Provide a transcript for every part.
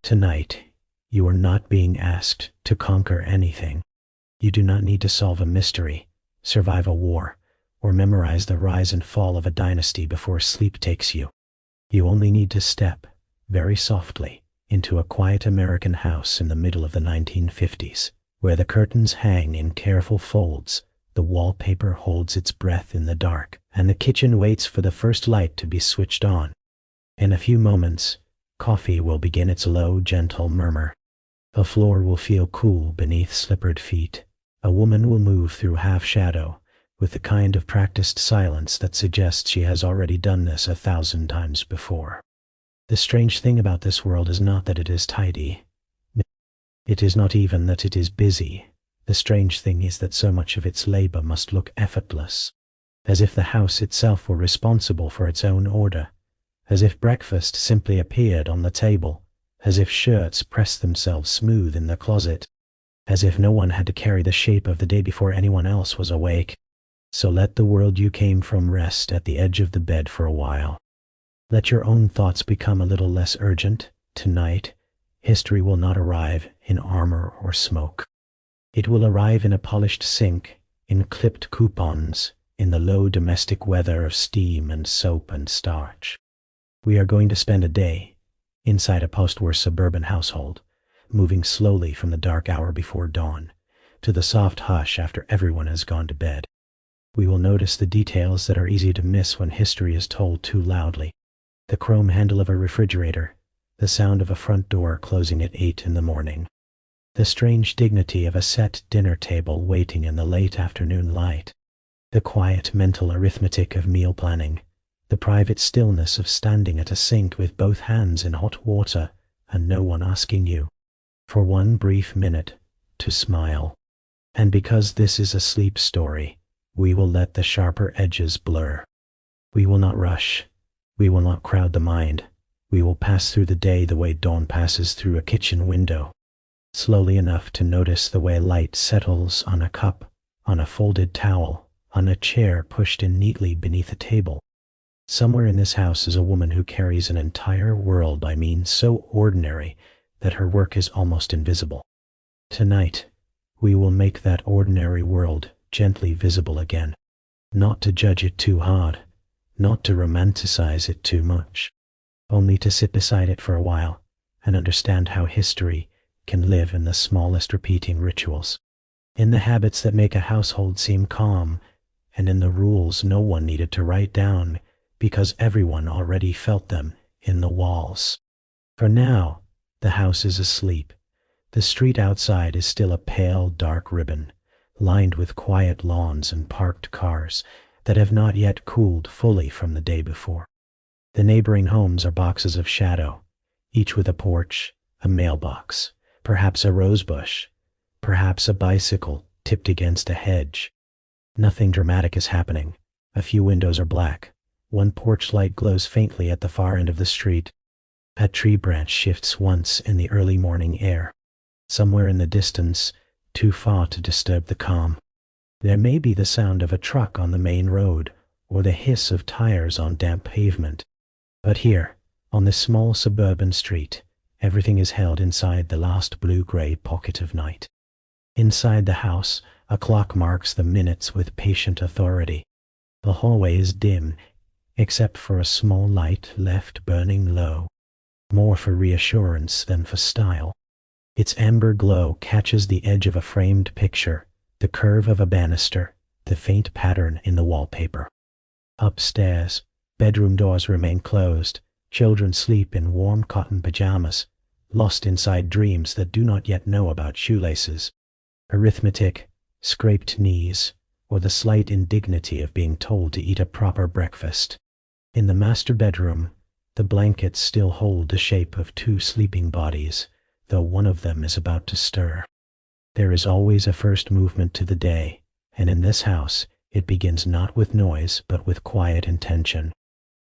Tonight, you are not being asked to conquer anything. You do not need to solve a mystery, survive a war, or memorize the rise and fall of a dynasty before sleep takes you. You only need to step, very softly, into a quiet American house in the middle of the 1950s, where the curtains hang in careful folds, the wallpaper holds its breath in the dark, and the kitchen waits for the first light to be switched on. In a few moments, coffee will begin its low, gentle murmur. The floor will feel cool beneath slippered feet. A woman will move through half-shadow, with the kind of practiced silence that suggests she has already done this 1,000 times before. The strange thing about this world is not that it is tidy. It is not even that it is busy. The strange thing is that so much of its labor must look effortless, as if the house itself were responsible for its own order, as if breakfast simply appeared on the table, as if shirts pressed themselves smooth in the closet, as if no one had to carry the shape of the day before anyone else was awake. So let the world you came from rest at the edge of the bed for a while. Let your own thoughts become a little less urgent. Tonight, history will not arrive in armor or smoke. It will arrive in a polished sink, in clipped coupons, in the low domestic weather of steam and soap and starch. We are going to spend a day inside a postwar suburban household, moving slowly from the dark hour before dawn to the soft hush after everyone has gone to bed. We will notice the details that are easy to miss when history is told too loudly. The chrome handle of a refrigerator, the sound of a front door closing at 8 in the morning, the strange dignity of a set dinner table waiting in the late afternoon light, the quiet mental arithmetic of meal planning, the private stillness of standing at a sink with both hands in hot water and no one asking you, for one brief minute, to smile. And because this is a sleep story, we will let the sharper edges blur. We will not rush. We will not crowd the mind. We will pass through the day the way dawn passes through a kitchen window, slowly enough to notice the way light settles on a cup, on a folded towel, on a chair pushed in neatly beneath a table. Somewhere in this house is a woman who carries an entire world by means so ordinary that her work is almost invisible. Tonight, we will make that ordinary world gently visible again, not to judge it too hard, not to romanticize it too much, only to sit beside it for a while and understand how history can live in the smallest repeating rituals, in the habits that make a household seem calm, and in the rules no one needed to write down because everyone already felt them in the walls. For now, the house is asleep. The street outside is still a pale, dark ribbon, lined with quiet lawns and parked cars that have not yet cooled fully from the day before. The neighboring homes are boxes of shadow, each with a porch, a mailbox, perhaps a rosebush, perhaps a bicycle tipped against a hedge. Nothing dramatic is happening. A few windows are black. One porch light glows faintly at the far end of the street. A tree branch shifts once in the early morning air. Somewhere in the distance, too far to disturb the calm, there may be the sound of a truck on the main road or the hiss of tires on damp pavement. But here, on this small suburban street, everything is held inside the last blue-gray pocket of night. Inside the house, a clock marks the minutes with patient authority. The hallway is dim, except for a small light left burning low, more for reassurance than for style. Its amber glow catches the edge of a framed picture, the curve of a banister, the faint pattern in the wallpaper. Upstairs, bedroom doors remain closed. Children sleep in warm cotton pajamas, lost inside dreams that do not yet know about shoelaces, arithmetic, scraped knees, or the slight indignity of being told to eat a proper breakfast. In the master bedroom, the blankets still hold the shape of two sleeping bodies, though one of them is about to stir. There is always a first movement to the day, and in this house, it begins not with noise but with quiet intention.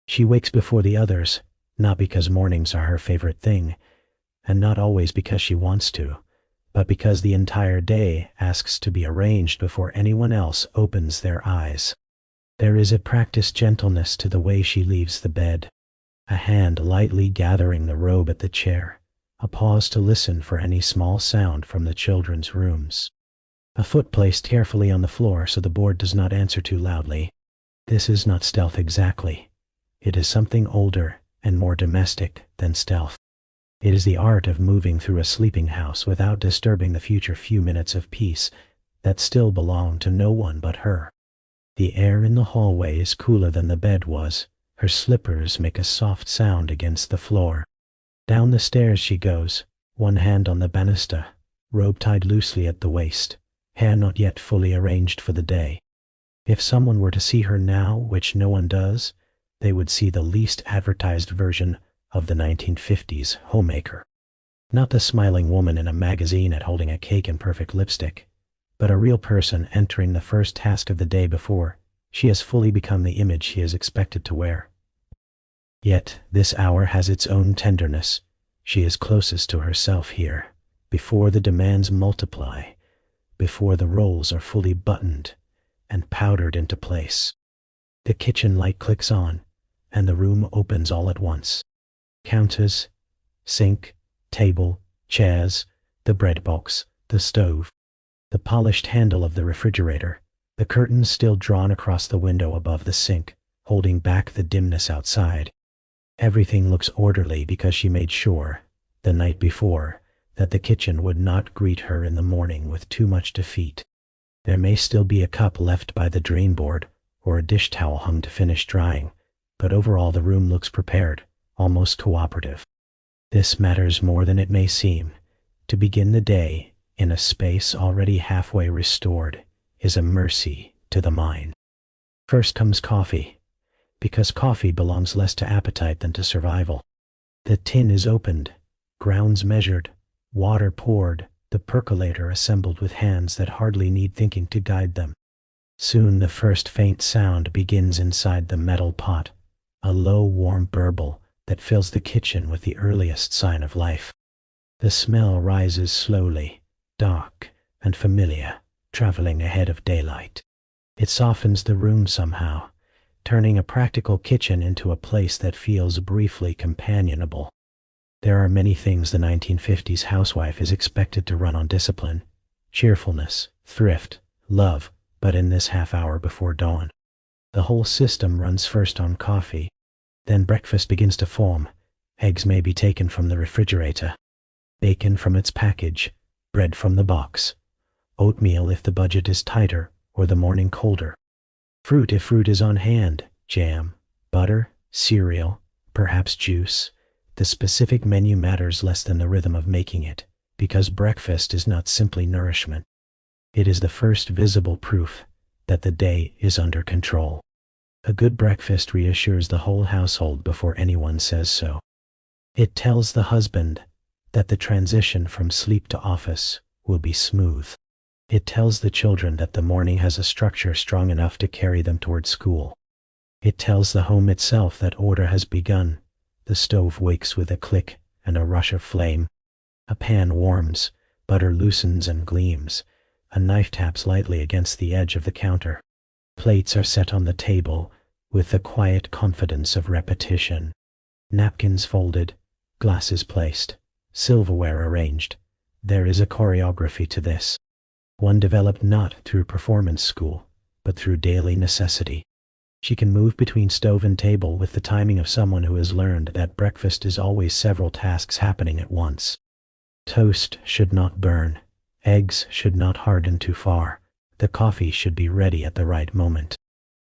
She wakes before the others, not because mornings are her favorite thing, and not always because she wants to, but because the entire day asks to be arranged before anyone else opens their eyes. There is a practiced gentleness to the way she leaves the bed, a hand lightly gathering the robe at the chair, a pause to listen for any small sound from the children's rooms. A foot placed carefully on the floor so the board does not answer too loudly. This is not stealth exactly. It is something older and more domestic than stealth. It is the art of moving through a sleeping house without disturbing the future few minutes of peace that still belong to no one but her. The air in the hallway is cooler than the bed was. Her slippers make a soft sound against the floor. Down the stairs she goes, one hand on the banister, robe tied loosely at the waist, hair not yet fully arranged for the day. If someone were to see her now, which no one does, they would see the least advertised version of the 1950s homemaker. Not the smiling woman in a magazine at holding a cake and perfect lipstick, but a real person entering the first task of the day before she has fully become the image she is expected to wear. Yet this hour has its own tenderness. She is closest to herself here, before the demands multiply, before the roles are fully buttoned and powdered into place. The kitchen light clicks on, and the room opens all at once. Counters, sink, table, chairs, the bread box, the stove, the polished handle of the refrigerator, the curtains still drawn across the window above the sink, holding back the dimness outside. Everything looks orderly because she made sure, the night before, that the kitchen would not greet her in the morning with too much defeat. There may still be a cup left by the drain board, or a dish towel hung to finish drying, but overall the room looks prepared, almost cooperative. This matters more than it may seem. To begin the day in a space already halfway restored is a mercy to the mind. First comes coffee, because coffee belongs less to appetite than to survival. The tin is opened, grounds measured, water poured, the percolator assembled with hands that hardly need thinking to guide them. Soon the first faint sound begins inside the metal pot, a low warm burble that fills the kitchen with the earliest sign of life. The smell rises slowly, dark and familiar, traveling ahead of daylight. It softens the room somehow, turning a practical kitchen into a place that feels briefly companionable. There are many things the 1950s housewife is expected to run on: discipline, cheerfulness, thrift, love, but in this half hour before dawn, the whole system runs first on coffee. Then breakfast begins to form. Eggs may be taken from the refrigerator, bacon from its package, bread from the box, oatmeal if the budget is tighter or the morning colder, fruit if fruit is on hand, jam, butter, cereal, perhaps juice. The specific menu matters less than the rhythm of making it, because breakfast is not simply nourishment. It is the first visible proof that the day is under control. A good breakfast reassures the whole household before anyone says so. It tells the husband that the transition from sleep to office will be smooth. It tells the children that the morning has a structure strong enough to carry them toward school. It tells the home itself that order has begun. The stove wakes with a click and a rush of flame. A pan warms, butter loosens and gleams. A knife taps lightly against the edge of the counter. Plates are set on the table with the quiet confidence of repetition. Napkins folded, glasses placed, silverware arranged. There is a choreography to this, one developed not through performance school, but through daily necessity. She can move between stove and table with the timing of someone who has learned that breakfast is always several tasks happening at once. Toast should not burn. Eggs should not harden too far. The coffee should be ready at the right moment.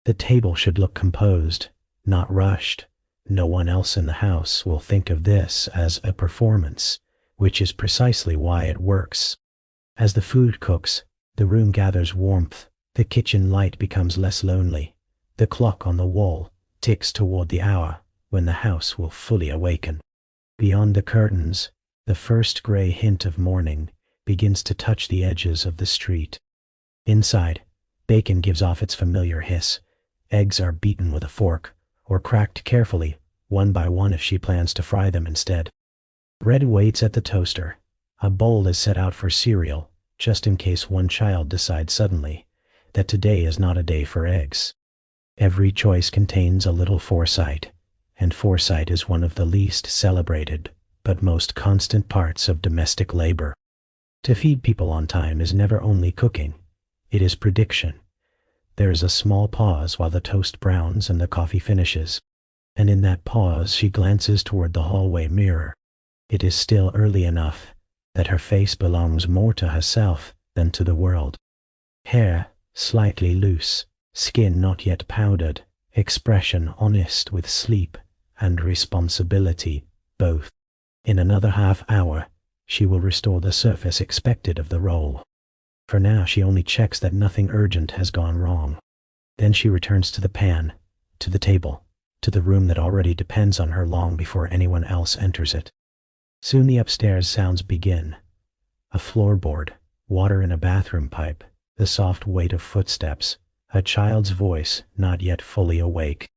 The table should look composed, not rushed. No one else in the house will think of this as a performance, which is precisely why it works. As the food cooks, the room gathers warmth. The kitchen light becomes less lonely. The clock on the wall ticks toward the hour when the house will fully awaken. Beyond the curtains, the first gray hint of morning begins to touch the edges of the street. Inside, bacon gives off its familiar hiss. Eggs are beaten with a fork, or cracked carefully, one by one if she plans to fry them instead. Bread waits at the toaster. A bowl is set out for cereal, just in case one child decides suddenly that today is not a day for eggs. Every choice contains a little foresight, and foresight is one of the least celebrated, but most constant parts of domestic labor. To feed people on time is never only cooking, it is prediction. There is a small pause while the toast browns and the coffee finishes, and in that pause she glances toward the hallway mirror. It is still early enough that her face belongs more to herself than to the world. Hair slightly loose, skin not yet powdered, expression honest with sleep and responsibility, both. In another half hour, she will restore the surface expected of the role. For now she only checks that nothing urgent has gone wrong. Then she returns to the pan, to the table, to the room that already depends on her long before anyone else enters it. Soon the upstairs sounds begin. A floorboard, water in a bathroom pipe, the soft weight of footsteps, a child's voice not yet fully awake.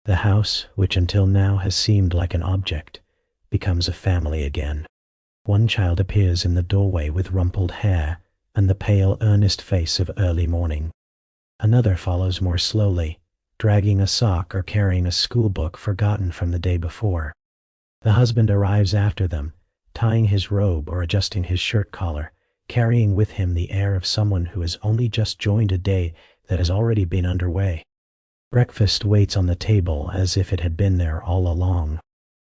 The house, which until now has seemed like an object, becomes a family again. One child appears in the doorway with rumpled hair and the pale, earnest face of early morning. Another follows more slowly, dragging a sock or carrying a school book forgotten from the day before. The husband arrives after them, tying his robe or adjusting his shirt collar, carrying with him the air of someone who has only just joined a day that has already been underway. Breakfast waits on the table as if it had been there all along.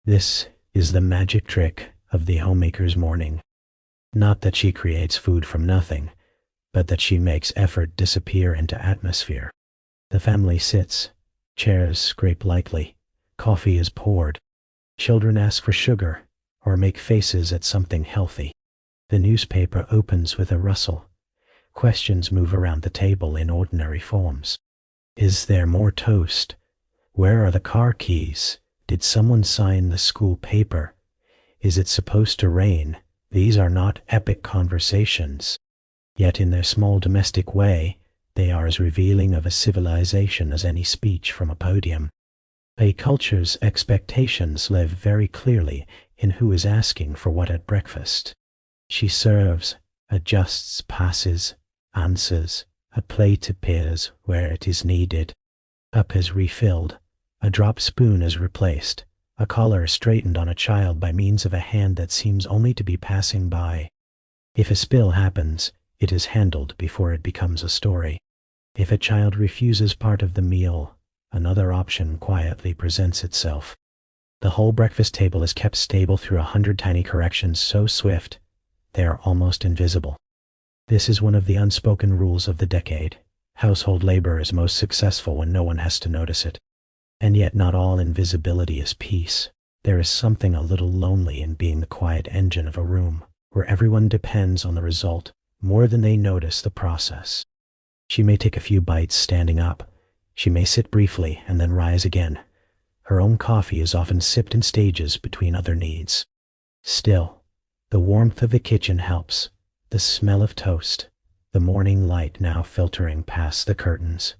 This is the magic trick of the homemaker's morning. Not that she creates food from nothing, but that she makes effort disappear into atmosphere. The family sits, chairs scrape lightly, coffee is poured. Children ask for sugar or make faces at something healthy. The newspaper opens with a rustle. Questions move around the table in ordinary forms. Is there more toast? Where are the car keys? Did someone sign the school paper? Is it supposed to rain? These are not epic conversations. Yet in their small domestic way, they are as revealing of a civilization as any speech from a podium. A culture's expectations live very clearly in who is asking for what at breakfast. She serves, adjusts, passes, answers. A plate appears where it is needed. Cup is refilled. A drop spoon is replaced. A collar straightened on a child by means of a hand that seems only to be passing by. If a spill happens, it is handled before it becomes a story. If a child refuses part of the meal, another option quietly presents itself. The whole breakfast table is kept stable through 100 tiny corrections so swift, they are almost invisible. This is one of the unspoken rules of the decade. Household labor is most successful when no one has to notice it. And yet not all invisibility is peace. There is something a little lonely in being the quiet engine of a room, where everyone depends on the result more than they notice the process. She may take a few bites standing up. She may sit briefly and then rise again. Her own coffee is often sipped in stages between other needs. Still, the warmth of the kitchen helps. The smell of toast, the morning light now filtering past the curtains,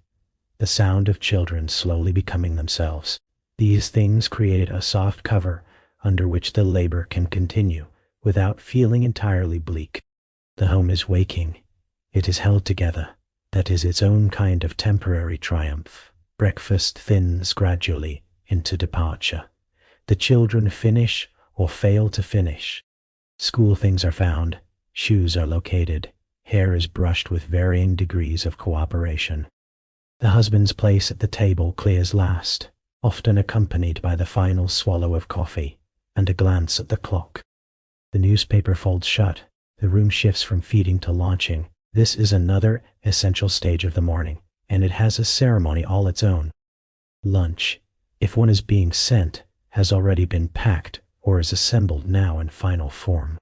the sound of children slowly becoming themselves. These things create a soft cover under which the labor can continue without feeling entirely bleak. The home is waking. It is held together. That is its own kind of temporary triumph. Breakfast thins gradually into departure. The children finish or fail to finish. School things are found. Shoes are located. Hair is brushed with varying degrees of cooperation. The husband's place at the table clears last, often accompanied by the final swallow of coffee and a glance at the clock. The newspaper folds shut. The room shifts from feeding to launching. This is another essential stage of the morning, and it has a ceremony all its own. Lunch, if one is being sent, has already been packed or is assembled now in final form.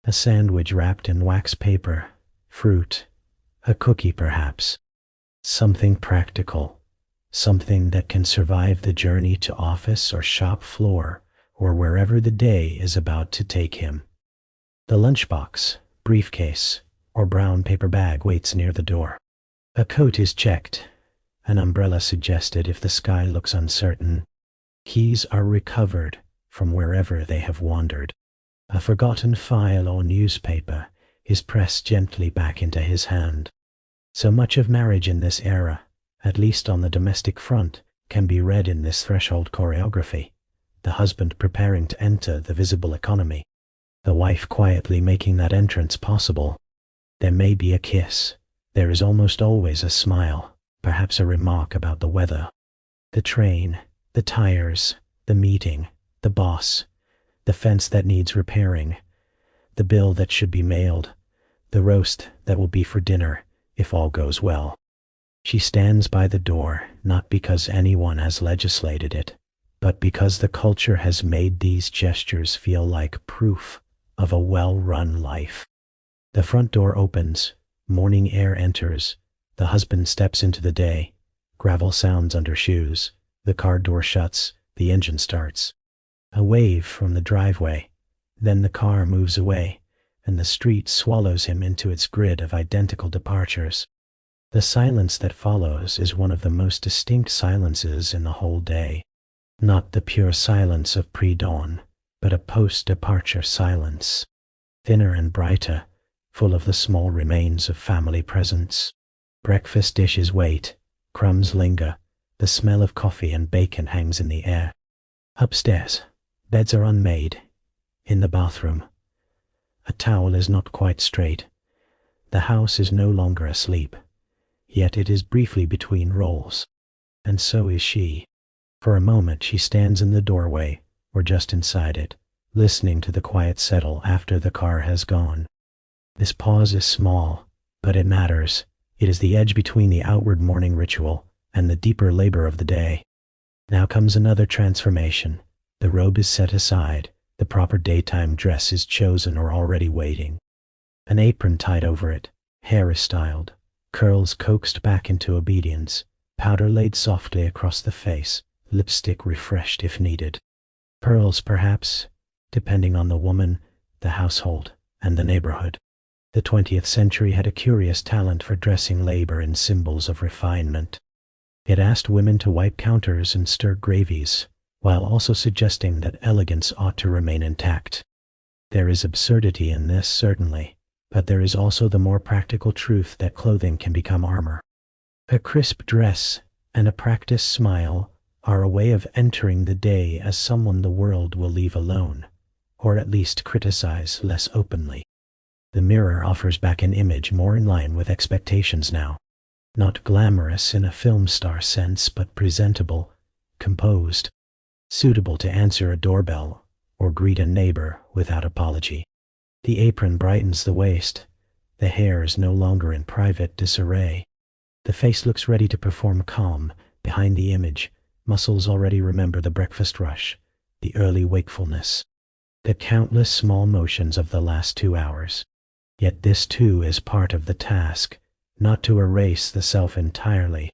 A sandwich wrapped in wax paper, fruit, a cookie perhaps. Something practical, something that can survive the journey to office or shop floor or wherever the day is about to take him. The lunchbox, briefcase, or brown paper bag waits near the door. A coat is checked, an umbrella suggested if the sky looks uncertain. Keys are recovered from wherever they have wandered. A forgotten file or newspaper is pressed gently back into his hand. So much of marriage in this era, at least on the domestic front, can be read in this threshold choreography. the husband preparing to enter the visible economy, the wife quietly making that entrance possible. There may be a kiss. There is almost always a smile, perhaps a remark about the weather. The train, the tires, the meeting, the boss, the fence that needs repairing, the bill that should be mailed, the roast that will be for dinner, if all goes well. She stands by the door, not because anyone has legislated it, but because the culture has made these gestures feel like proof of a well-run life. The front door opens, morning air enters, the husband steps into the day, gravel sounds under shoes, the car door shuts, the engine starts. A wave from the driveway, then the car moves away, and the street swallows him into its grid of identical departures. The silence that follows is one of the most distinct silences in the whole day. Not the pure silence of predawn, but a post-departure silence, thinner and brighter, full of the small remains of family presence. Breakfast dishes wait, crumbs linger, the smell of coffee and bacon hangs in the air. Upstairs, beds are unmade. In the bathroom, a towel is not quite straight. The house is no longer asleep, yet it is briefly between roles. And so is she. For a moment she stands in the doorway, or just inside it, listening to the quiet settle after the car has gone. This pause is small, but it matters. It is the edge between the outward morning ritual and the deeper labor of the day. Now comes another transformation. The robe is set aside, the proper daytime dress is chosen or already waiting. An apron tied over it, hair is styled, curls coaxed back into obedience, powder laid softly across the face, lipstick refreshed if needed. Pearls, perhaps, depending on the woman, the household, and the neighborhood. The 20th century had a curious talent for dressing labor in symbols of refinement. It asked women to wipe counters and stir gravies, while also suggesting that elegance ought to remain intact. There is absurdity in this, certainly, but there is also the more practical truth that clothing can become armor. A crisp dress and a practiced smile are a way of entering the day as someone the world will leave alone, or at least criticize less openly. The mirror offers back an image more in line with expectations now. Not glamorous in a film star sense, but presentable, composed, suitable to answer a doorbell or greet a neighbor without apology. The apron brightens the waist. The hair is no longer in private disarray. The face looks ready to perform calm. Behind the image, muscles already remember the breakfast rush, the early wakefulness, the countless small motions of the last 2 hours. Yet this too is part of the task, not to erase the self entirely,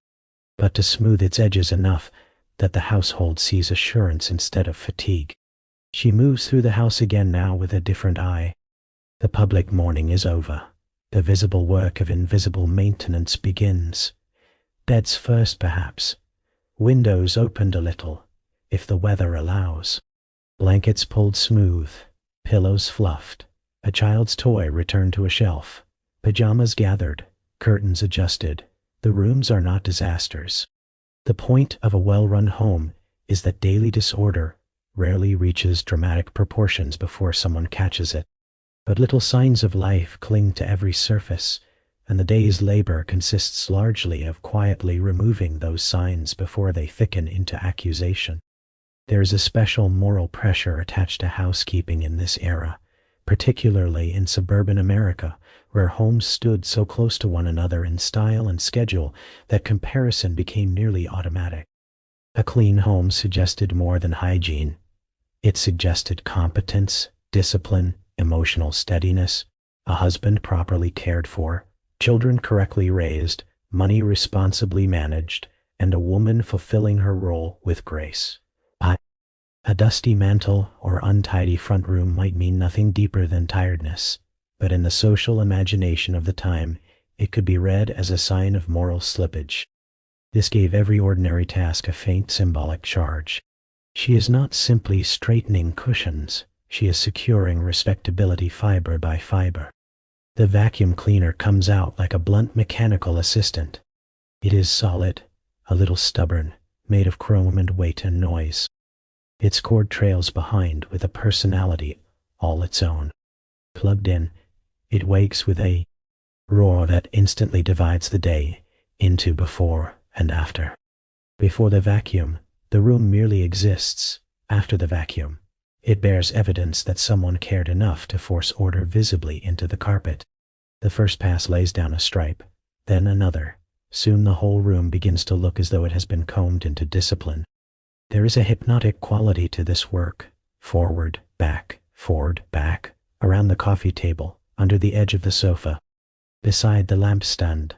but to smooth its edges enough that the household sees assurance instead of fatigue. She moves through the house again now with a different eye. The public morning is over. The visible work of invisible maintenance begins. Beds first, perhaps. Windows opened a little, if the weather allows. Blankets pulled smooth, pillows fluffed, a child's toy returned to a shelf, pajamas gathered, curtains adjusted. The rooms are not disasters. The point of a well-run home is that daily disorder rarely reaches dramatic proportions before someone catches it. But little signs of life cling to every surface, and the day's labor consists largely of quietly removing those signs before they thicken into accusation. There is a special moral pressure attached to housekeeping in this era, particularly in suburban America, where homes stood so close to one another in style and schedule that comparison became nearly automatic. A clean home suggested more than hygiene. It suggested competence, discipline, emotional steadiness, a husband properly cared for, children correctly raised, money responsibly managed, and a woman fulfilling her role with grace. A dusty mantle or untidy front room might mean nothing deeper than tiredness, but in the social imagination of the time, it could be read as a sign of moral slippage. This gave every ordinary task a faint symbolic charge. She is not simply straightening cushions, she is securing respectability fiber by fiber. The vacuum cleaner comes out like a blunt mechanical assistant. It is solid, a little stubborn, made of chrome and weight and noise. Its cord trails behind with a personality all its own. Plugged in, it wakes with a roar that instantly divides the day into before and after. Before the vacuum, the room merely exists. After the vacuum, it bears evidence that someone cared enough to force order visibly into the carpet. The first pass lays down a stripe, then another. Soon the whole room begins to look as though it has been combed into discipline. There is a hypnotic quality to this work. Forward, back, around the coffee table, under the edge of the sofa, beside the lampstand,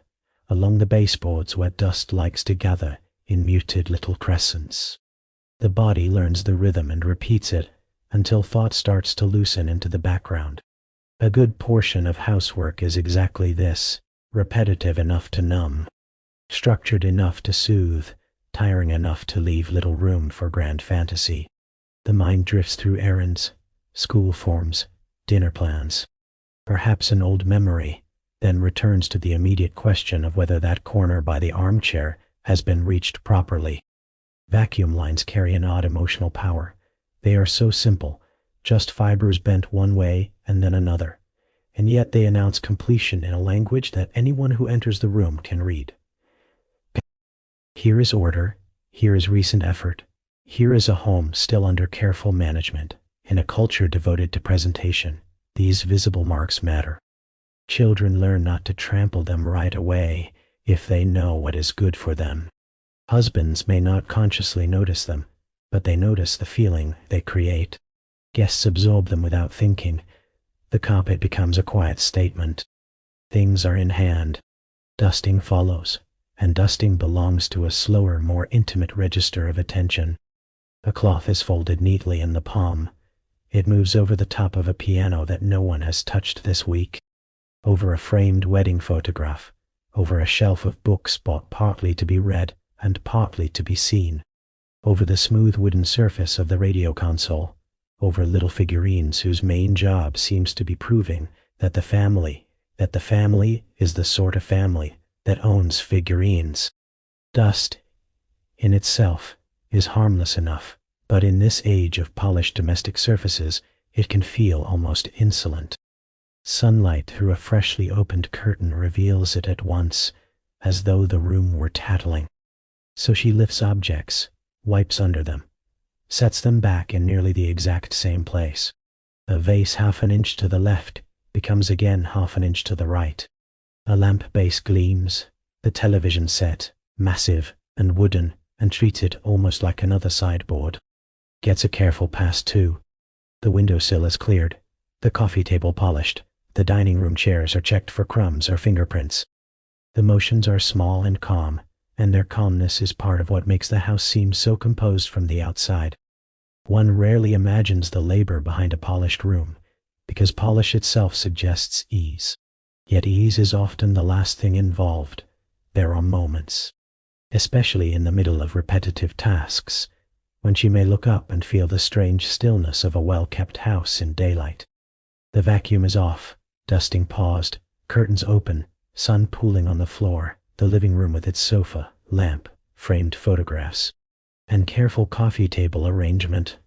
along the baseboards where dust likes to gather in muted little crescents. The body learns the rhythm and repeats it until thought starts to loosen into the background. A good portion of housework is exactly this, repetitive enough to numb, structured enough to soothe, tiring enough to leave little room for grand fantasy. The mind drifts through errands, school forms, dinner plans, perhaps an old memory, then returns to the immediate question of whether that corner by the armchair has been reached properly. Vacuum lines carry an odd emotional power. They are so simple, just fibers bent one way and then another, and yet they announce completion in a language that anyone who enters the room can read. Here is order, here is recent effort, here is a home still under careful management. In a culture devoted to presentation, these visible marks matter. Children learn not to trample them right away if they know what is good for them. Husbands may not consciously notice them, but they notice the feeling they create. Guests absorb them without thinking. The carpet becomes a quiet statement. Things are in hand. Dusting follows, and dusting belongs to a slower, more intimate register of attention. A cloth is folded neatly in the palm. It moves over the top of a piano that no one has touched this week, over a framed wedding photograph, over a shelf of books bought partly to be read and partly to be seen, over the smooth wooden surface of the radio console, over little figurines whose main job seems to be proving that the family is the sort of family that owns figurines. Dust, in itself, is harmless enough, but in this age of polished domestic surfaces, it can feel almost insolent. Sunlight through a freshly opened curtain reveals it at once, as though the room were tattling. So she lifts objects, wipes under them, sets them back in nearly the exact same place. A vase half an inch to the left becomes again half an inch to the right. A lamp base gleams, the television set, massive and wooden, and treats it almost like another sideboard. Gets a careful pass too. The windowsill is cleared, the coffee table polished, the dining room chairs are checked for crumbs or fingerprints. The motions are small and calm, and their calmness is part of what makes the house seem so composed from the outside. One rarely imagines the labor behind a polished room, because polish itself suggests ease. Yet ease is often the last thing involved. There are moments, especially in the middle of repetitive tasks, when she may look up and feel the strange stillness of a well-kept house in daylight. The vacuum is off, dusting paused, curtains open, sun pooling on the floor, the living room with its sofa, lamp, framed photographs, and careful coffee table arrangement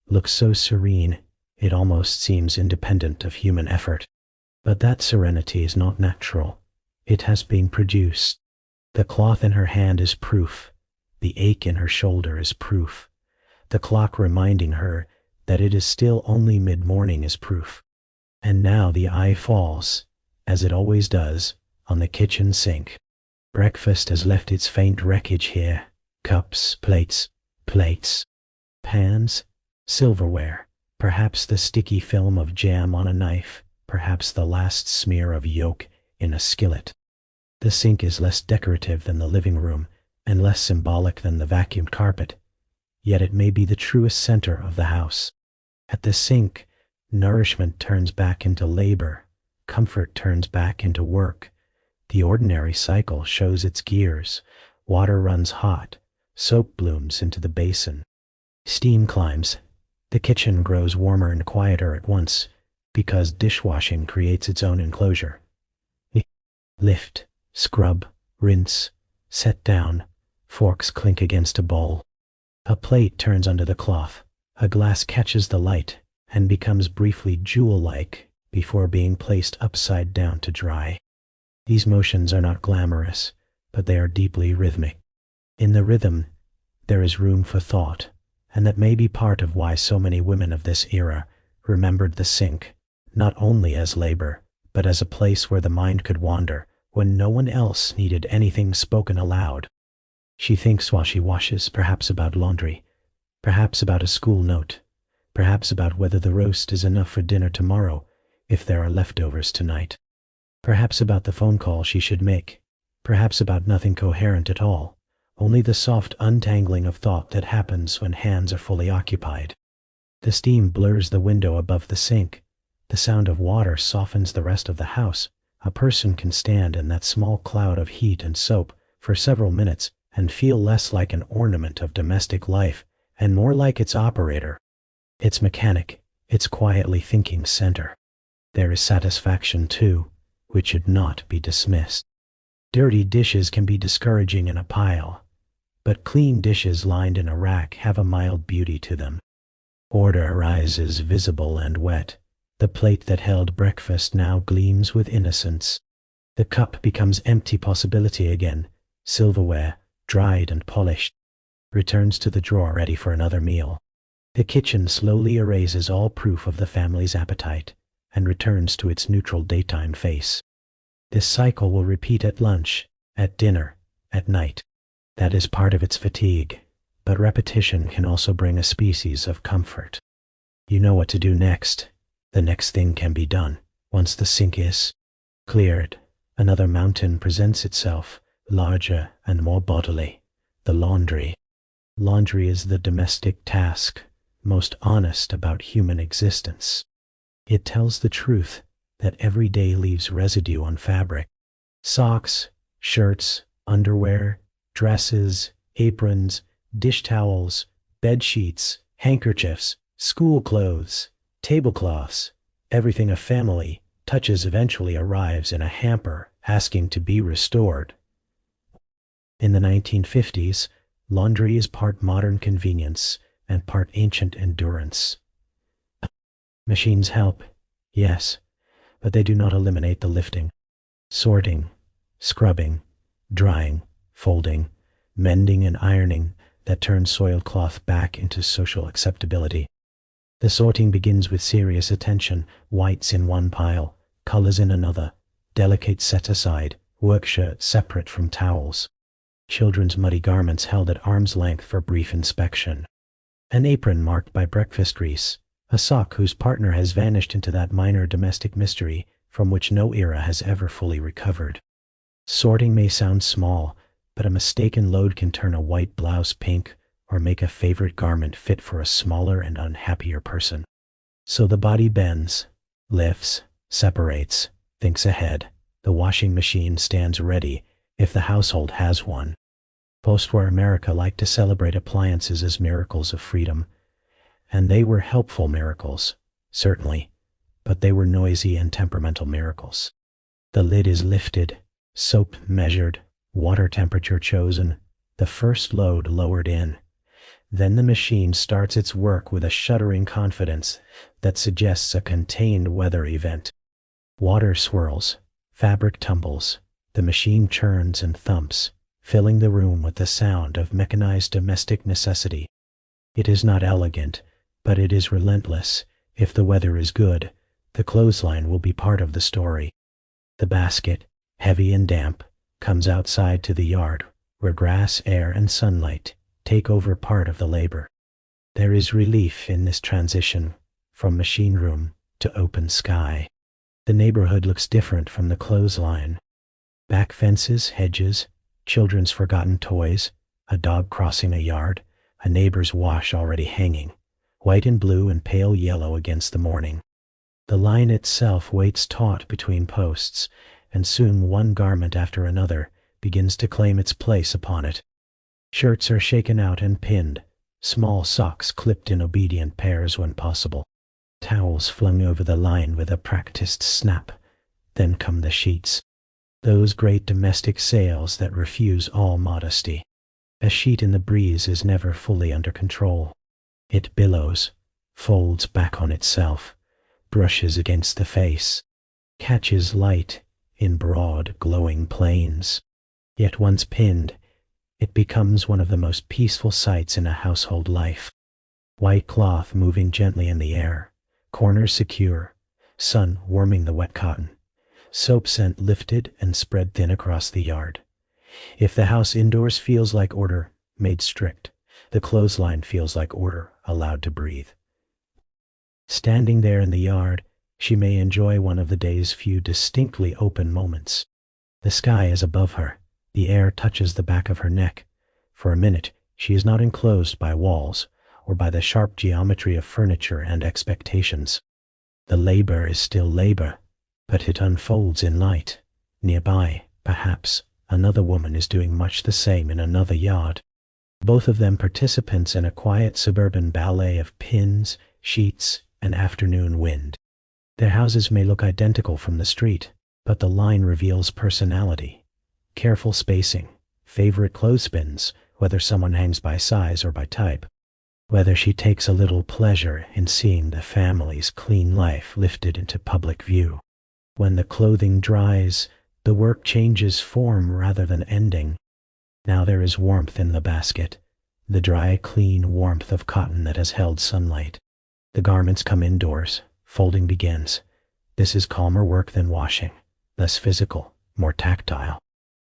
looks so serene it almost seems independent of human effort. But that serenity is not natural. It has been produced. The cloth in her hand is proof. The ache in her shoulder is proof. The clock reminding her that it is still only mid-morning is proof. And now the eye falls, as it always does, on the kitchen sink. Breakfast has left its faint wreckage here. Cups, plates, pans, silverware, perhaps the sticky film of jam on a knife, perhaps the last smear of yolk in a skillet. The sink is less decorative than the living room, and less symbolic than the vacuumed carpet, yet it may be the truest center of the house. At the sink, nourishment turns back into labor, comfort turns back into work. The ordinary cycle shows its gears. Water runs hot, soap blooms into the basin. Steam climbs. The kitchen grows warmer and quieter at once, because dishwashing creates its own enclosure. Lift, scrub, rinse, set down, forks clink against a bowl. A plate turns under the cloth, A glass catches the light and becomes briefly jewel-like before being placed upside down to dry. These motions are not glamorous, but they are deeply rhythmic. In the rhythm, there is room for thought, and that may be part of why so many women of this era remembered the sink, not only as labor, but as a place where the mind could wander when no one else needed anything spoken aloud. She thinks while she washes, perhaps about laundry, perhaps about a school note, perhaps about whether the roast is enough for dinner tomorrow if there are leftovers tonight, perhaps about the phone call she should make, perhaps about nothing coherent at all, only the soft untangling of thought that happens when hands are fully occupied. The steam blurs the window above the sink. The sound of water softens the rest of the house. A person can stand in that small cloud of heat and soap for several minutes and feel less like an ornament of domestic life and more like its operator, its mechanic, its quietly thinking center. There is satisfaction, too, which should not be dismissed. Dirty dishes can be discouraging in a pile, but clean dishes lined in a rack have a mild beauty to them. Order arises visible and wet. The plate that held breakfast now gleams with innocence. The cup becomes empty possibility again. Silverware, dried and polished, returns to the drawer ready for another meal. The kitchen slowly erases all proof of the family's appetite and returns to its neutral daytime face. This cycle will repeat at lunch, at dinner, at night. That is part of its fatigue, but repetition can also bring a species of comfort. You know what to do next. The next thing can be done. Once the sink is cleared, another mountain presents itself, larger and more bodily. The laundry. Laundry is the domestic task, most honest about human existence. It tells the truth that every day leaves residue on fabric. Socks, shirts, underwear, dresses, aprons, dish towels, bed sheets, handkerchiefs, school clothes, tablecloths, everything a family touches eventually arrives in a hamper asking to be restored. In the 1950s, laundry is part modern convenience and part ancient endurance. Machines help, yes, but they do not eliminate the lifting, sorting, scrubbing, drying, folding, mending and ironing that turn soiled cloth back into social acceptability. The sorting begins with serious attention, whites in one pile, colors in another, delicates set aside, work shirts separate from towels, children's muddy garments held at arm's length for brief inspection, an apron marked by breakfast grease, a sock whose partner has vanished into that minor domestic mystery from which no era has ever fully recovered. Sorting may sound small, but a mistaken load can turn a white blouse pink or make a favorite garment fit for a smaller and unhappier person. So the body bends, lifts, separates, thinks ahead. The washing machine stands ready if the household has one. Postwar America liked to celebrate appliances as miracles of freedom, and they were helpful miracles, certainly, but they were noisy and temperamental miracles. The lid is lifted, soap measured, water temperature chosen, the first load lowered in. Then the machine starts its work with a shuddering confidence that suggests a contained weather event. Water swirls, fabric tumbles, the machine churns and thumps, filling the room with the sound of mechanized domestic necessity. It is not elegant, but it is relentless. If the weather is good, the clothesline will be part of the story. The basket, heavy and damp, comes outside to the yard, where grass, air, and sunlight take over part of the labor. There is relief in this transition from machine room to open sky. The neighborhood looks different from the clothesline. Back fences, hedges, children's forgotten toys, a dog crossing a yard, a neighbor's wash already hanging, white and blue and pale yellow against the morning. The line itself waits taut between posts, and soon one garment after another begins to claim its place upon it. Shirts are shaken out and pinned, small socks clipped in obedient pairs when possible, towels flung over the line with a practiced snap. Then come the sheets, those great domestic sails that refuse all modesty. A sheet in the breeze is never fully under control. It billows, folds back on itself, brushes against the face, catches light in broad, glowing planes. Yet once pinned, it becomes one of the most peaceful sights in a household life. White cloth moving gently in the air, corners secure, sun warming the wet cotton, soap scent lifted and spread thin across the yard. If the house indoors feels like order made strict, the clothesline feels like order allowed to breathe. Standing there in the yard, she may enjoy one of the day's few distinctly open moments. The sky is above her. The air touches the back of her neck. For a minute, she is not enclosed by walls or by the sharp geometry of furniture and expectations. The labor is still labor, but it unfolds in light. Nearby, perhaps, another woman is doing much the same in another yard. Both of them participants in a quiet suburban ballet of pins, sheets, and afternoon wind. Their houses may look identical from the street, but the line reveals personality. Careful spacing, favorite clothespins, whether someone hangs by size or by type, whether she takes a little pleasure in seeing the family's clean life lifted into public view. When the clothing dries, the work changes form rather than ending. Now there is warmth in the basket, the dry, clean warmth of cotton that has held sunlight. The garments come indoors, folding begins. This is calmer work than washing, less physical, more tactile.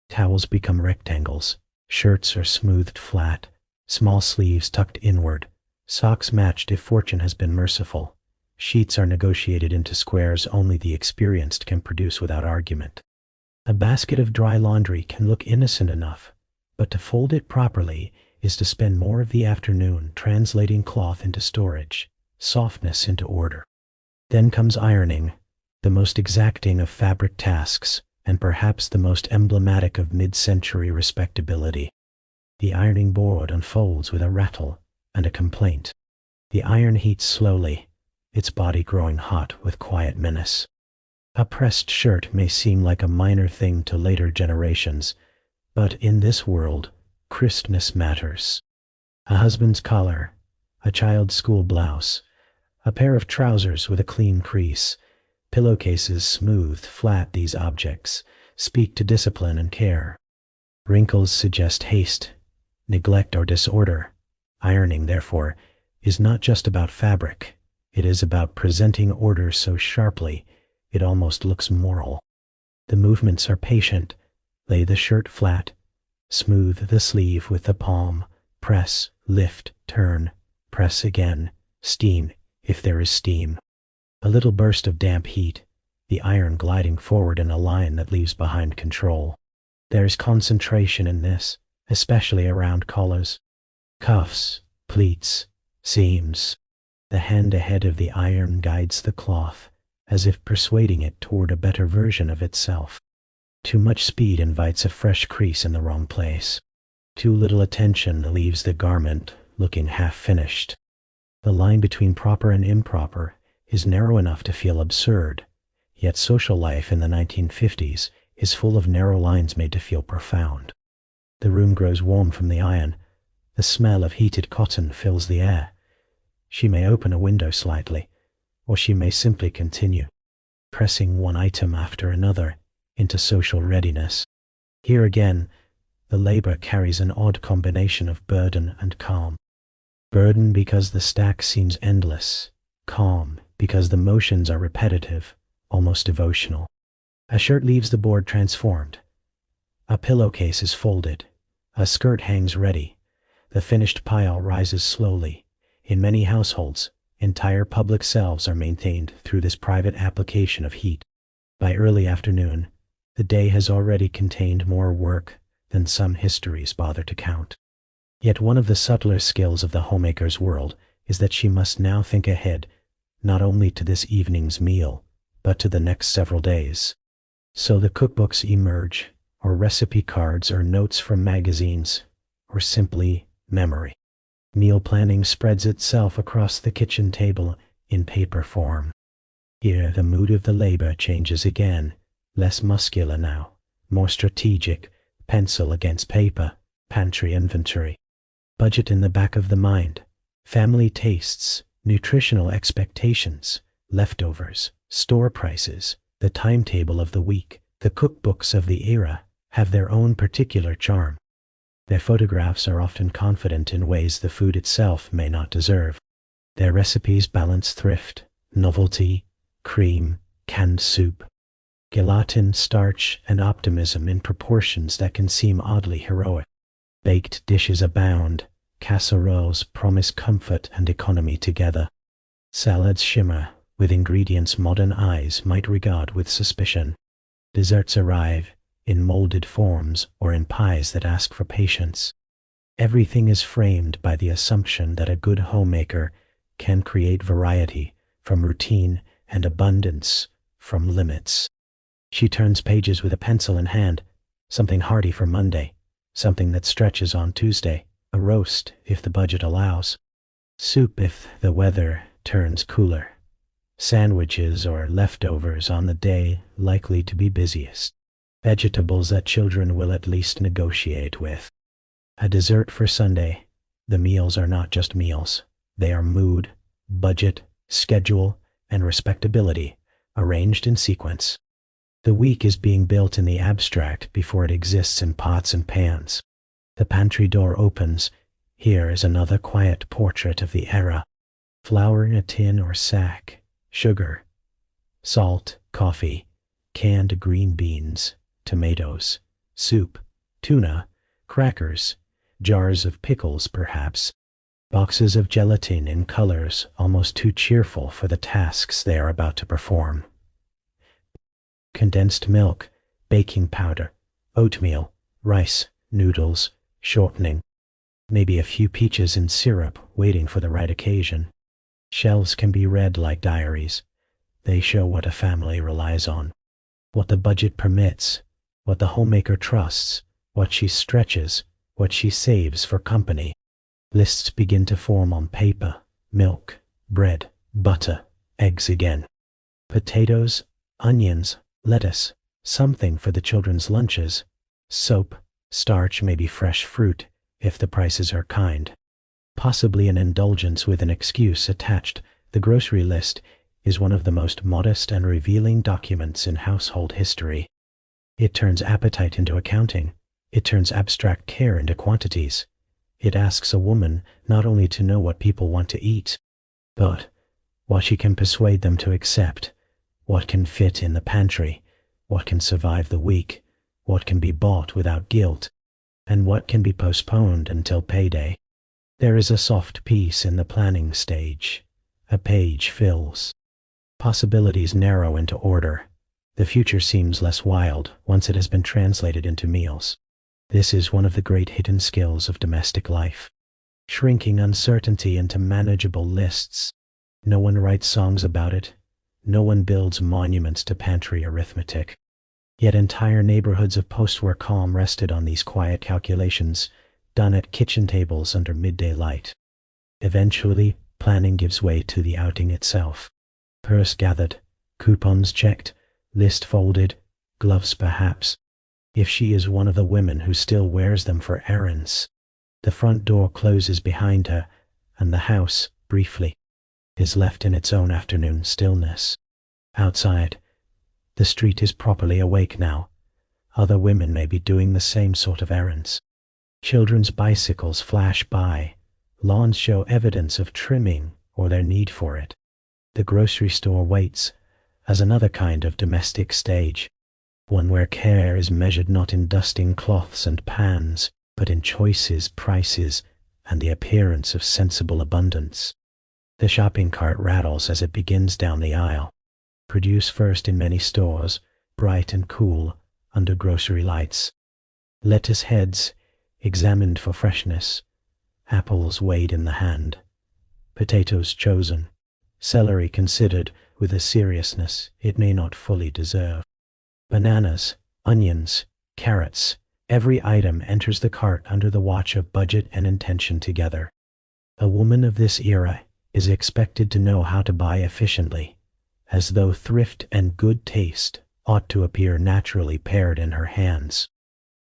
Towels become rectangles, shirts are smoothed flat, small sleeves tucked inward, socks matched if fortune has been merciful. Sheets are negotiated into squares only the experienced can produce without argument. A basket of dry laundry can look innocent enough, but to fold it properly is to spend more of the afternoon translating cloth into storage, softness into order. Then comes ironing, the most exacting of fabric tasks, and perhaps the most emblematic of mid-century respectability. The ironing board unfolds with a rattle and a complaint. The iron heats slowly, its body growing hot with quiet menace. A pressed shirt may seem like a minor thing to later generations, but in this world, crispness matters. A husband's collar, a child's school blouse, a pair of trousers with a clean crease, pillowcases smoothed flat, these objects speak to discipline and care. Wrinkles suggest haste, neglect, or disorder. Ironing, therefore, is not just about fabric. It is about presenting order so sharply it almost looks moral. The movements are patient. Lay the shirt flat, smooth the sleeve with the palm, press, lift, turn, press again, steam if there is steam. A little burst of damp heat, the iron gliding forward in a line that leaves behind control. There is concentration in this, especially around collars, cuffs, pleats, seams. The hand ahead of the iron guides the cloth, as if persuading it toward a better version of itself. Too much speed invites a fresh crease in the wrong place. Too little attention leaves the garment looking half-finished. The line between proper and improper is narrow enough to feel absurd, yet social life in the 1950s is full of narrow lines made to feel profound. The room grows warm from the iron. The smell of heated cotton fills the air. She may open a window slightly, or she may simply continue, pressing one item after another into social readiness. Here again, the labor carries an odd combination of burden and calm. Burden because the stack seems endless, calm because the motions are repetitive, almost devotional. A shirt leaves the board transformed. A pillowcase is folded. A skirt hangs ready. The finished pile rises slowly. In many households, entire public selves are maintained through this private application of heat. By early afternoon, the day has already contained more work than some histories bother to count. Yet one of the subtler skills of the homemaker's world is that she must now think ahead, not only to this evening's meal, but to the next several days. So the cookbooks emerge, or recipe cards, or notes from magazines, or simply memory. Meal planning spreads itself across the kitchen table in paper form. Here the mood of the labor changes again, less muscular now, more strategic, pencil against paper, pantry inventory. Budget in the back of the mind, Family tastes, nutritional expectations, leftovers, store prices, the timetable of the week, the cookbooks of the era have their own particular charm. Their photographs are often confident in ways the food itself may not deserve. Their recipes balance thrift, novelty, cream, canned soup, gelatin, starch, and optimism in proportions that can seem oddly heroic. Baked dishes abound, casseroles promise comfort and economy together. Salads shimmer with ingredients modern eyes might regard with suspicion. Desserts arrive in molded forms or in pies that ask for patience. Everything is framed by the assumption that a good homemaker can create variety from routine and abundance from limits. She turns pages with a pencil in hand, something hearty for Monday, something that stretches on Tuesday, a roast if the budget allows, soup if the weather turns cooler, sandwiches or leftovers on the day likely to be busiest, vegetables that children will at least negotiate with. A dessert for Sunday. The meals are not just meals. They are mood, budget, schedule, and respectability, arranged in sequence. The week is being built in the abstract before it exists in pots and pans. The pantry door opens. Here is another quiet portrait of the era. Flour in a tin or sack, sugar, salt, coffee, canned green beans, tomatoes, soup, tuna, crackers, jars of pickles perhaps, boxes of gelatin in colors almost too cheerful for the tasks they are about to perform. Condensed milk, baking powder, oatmeal, rice, noodles, shortening, maybe a few peaches in syrup waiting for the right occasion. Shelves can be read like diaries. They show what a family relies on, what the budget permits, what the homemaker trusts, what she stretches, what she saves for company. Lists begin to form on paper: milk, bread, butter, eggs again, potatoes, onions, lettuce, something for the children's lunches, soap, starch, maybe fresh fruit, if the prices are kind. Possibly an indulgence with an excuse attached. The grocery list is one of the most modest and revealing documents in household history. It turns appetite into accounting. It turns abstract care into quantities. It asks a woman not only to know what people want to eat, but what she can persuade them to accept, what can fit in the pantry, what can survive the week, what can be bought without guilt, and what can be postponed until payday. There is a soft peace in the planning stage. A page fills. Possibilities narrow into order. The future seems less wild once it has been translated into meals. This is one of the great hidden skills of domestic life. Shrinking uncertainty into manageable lists. No one writes songs about it. No one builds monuments to pantry arithmetic. Yet entire neighborhoods of post-war calm rested on these quiet calculations, done at kitchen tables under midday light. Eventually, planning gives way to the outing itself. Purse gathered, coupons checked, list folded, gloves perhaps, if she is one of the women who still wears them for errands. The front door closes behind her, and the house, briefly, is left in its own afternoon stillness. Outside, the street is properly awake now. Other women may be doing the same sort of errands. Children's bicycles flash by. Lawns show evidence of trimming or their need for it. The grocery store waits as another kind of domestic stage, one where care is measured not in dusting cloths and pans, but in choices, prices, and the appearance of sensible abundance. The shopping cart rattles as it begins down the aisle. Produce first in many stores, bright and cool, under grocery lights. Lettuce heads, examined for freshness. Apples weighed in the hand. Potatoes chosen. Celery considered with a seriousness it may not fully deserve. Bananas, onions, carrots. Every item enters the cart under the watch of budget and intention together. A woman of this era is expected to know how to buy efficiently, as though thrift and good taste ought to appear naturally paired in her hands.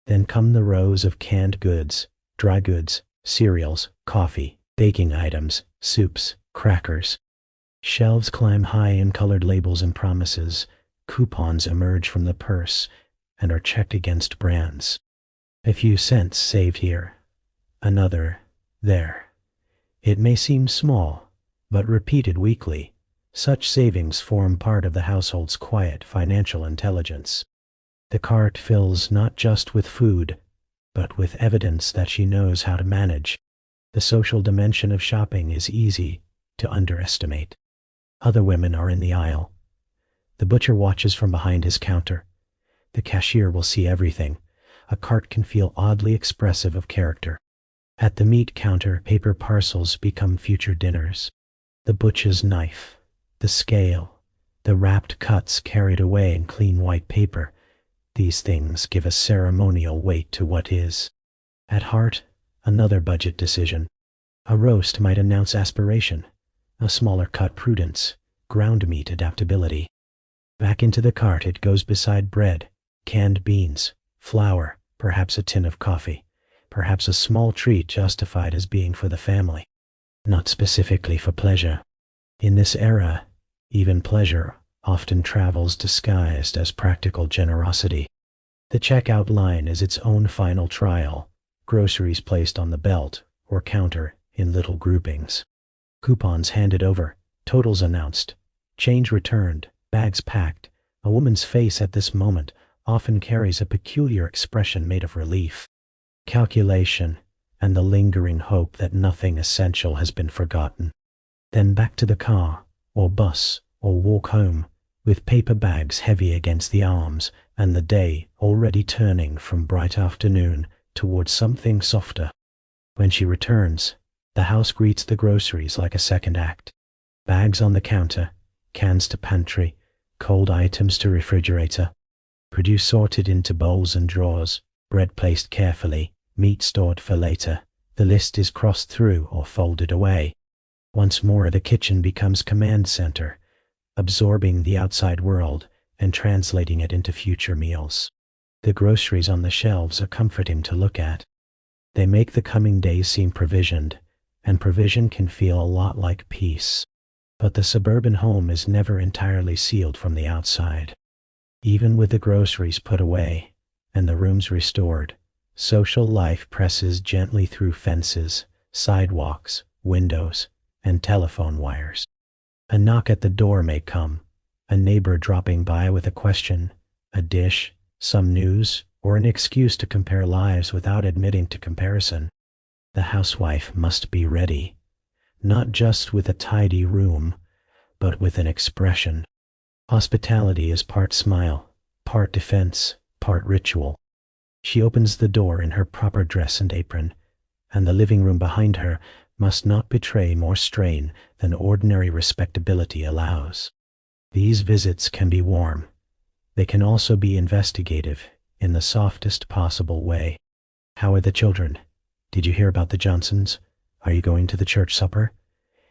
Then come the rows of canned goods, dry goods, cereals, coffee, Baking items, soups, crackers. Shelves climb high in colored labels and promises. Coupons emerge from the purse and are checked against brands. A few cents saved here, another there. It may seem small, but repeated weekly, such savings form part of the household's quiet financial intelligence. The cart fills not just with food, but with evidence that she knows how to manage. The social dimension of shopping is easy to underestimate. Other women are in the aisle. The butcher watches from behind his counter. The cashier will see everything. A cart can feel oddly expressive of character. At the meat counter, paper parcels become future dinners. The butcher's knife, the scale, the wrapped cuts carried away in clean white paper. These things give a ceremonial weight to what is. At heart, another budget decision. A roast might announce aspiration, a smaller cut prudence, ground meat adaptability. Back into the cart it goes beside bread, canned beans, flour, perhaps a tin of coffee, perhaps a small treat justified as being for the family, not specifically for pleasure. In this era, even pleasure often travels disguised as practical generosity. The checkout line is its own final trial, groceries placed on the belt or counter in little groupings. Coupons handed over, totals announced, change returned, bags packed. A woman's face at this moment often carries a peculiar expression made of relief, calculation, and the lingering hope that nothing essential has been forgotten. Then back to the car, or bus, or walk home, with paper bags heavy against the arms, and the day already turning from bright afternoon towards something softer. When she returns, the house greets the groceries like a second act. Bags on the counter, cans to pantry, cold items to refrigerator, produce sorted into bowls and drawers, bread placed carefully, meat stored for later. The list is crossed through or folded away. Once more the kitchen becomes command center, absorbing the outside world and translating it into future meals. The groceries on the shelves are comforting to look at. They make the coming days seem provisioned, and provision can feel a lot like peace. But the suburban home is never entirely sealed from the outside. Even with the groceries put away and the rooms restored, social life presses gently through fences, sidewalks, windows, and telephone wires. A knock at the door may come, a neighbor dropping by with a question, a dish, some news, or an excuse to compare lives without admitting to comparison. The housewife must be ready, not just with a tidy room, but with an expression. Hospitality is part smile, part defense, part ritual. She opens the door in her proper dress and apron, and the living room behind her must not betray more strain than ordinary respectability allows. These visits can be warm. They can also be investigative in the softest possible way. How are the children? Did you hear about the Johnsons? Are you going to the church supper?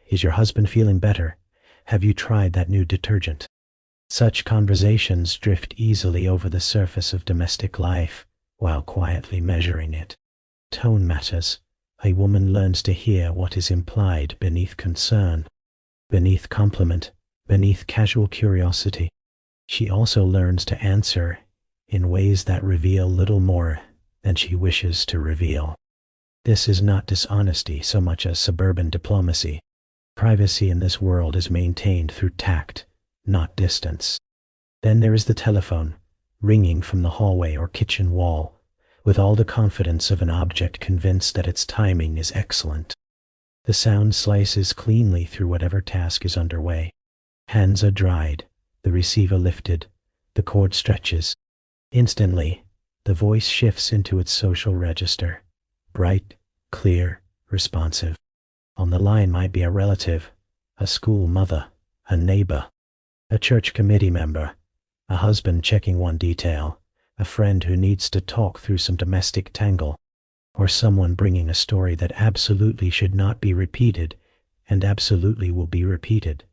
Is your husband feeling better? Have you tried that new detergent? Such conversations drift easily over the surface of domestic life while quietly measuring it. Tone matters. A woman learns to hear what is implied beneath concern, beneath compliment, beneath casual curiosity. She also learns to answer in ways that reveal little more than she wishes to reveal. This is not dishonesty so much as suburban diplomacy. Privacy in this world is maintained through tact, not distance. Then there is the telephone, ringing from the hallway or kitchen wall, with all the confidence of an object convinced that its timing is excellent. The sound slices cleanly through whatever task is underway. Hands are dried, the receiver lifted, the cord stretches. Instantly, the voice shifts into its social register, bright, clear, responsive. On the line might be a relative, a school mother, a neighbor, a church committee member, a husband checking one detail, a friend who needs to talk through some domestic tangle, or someone bringing a story that absolutely should not be repeated and absolutely will be repeated,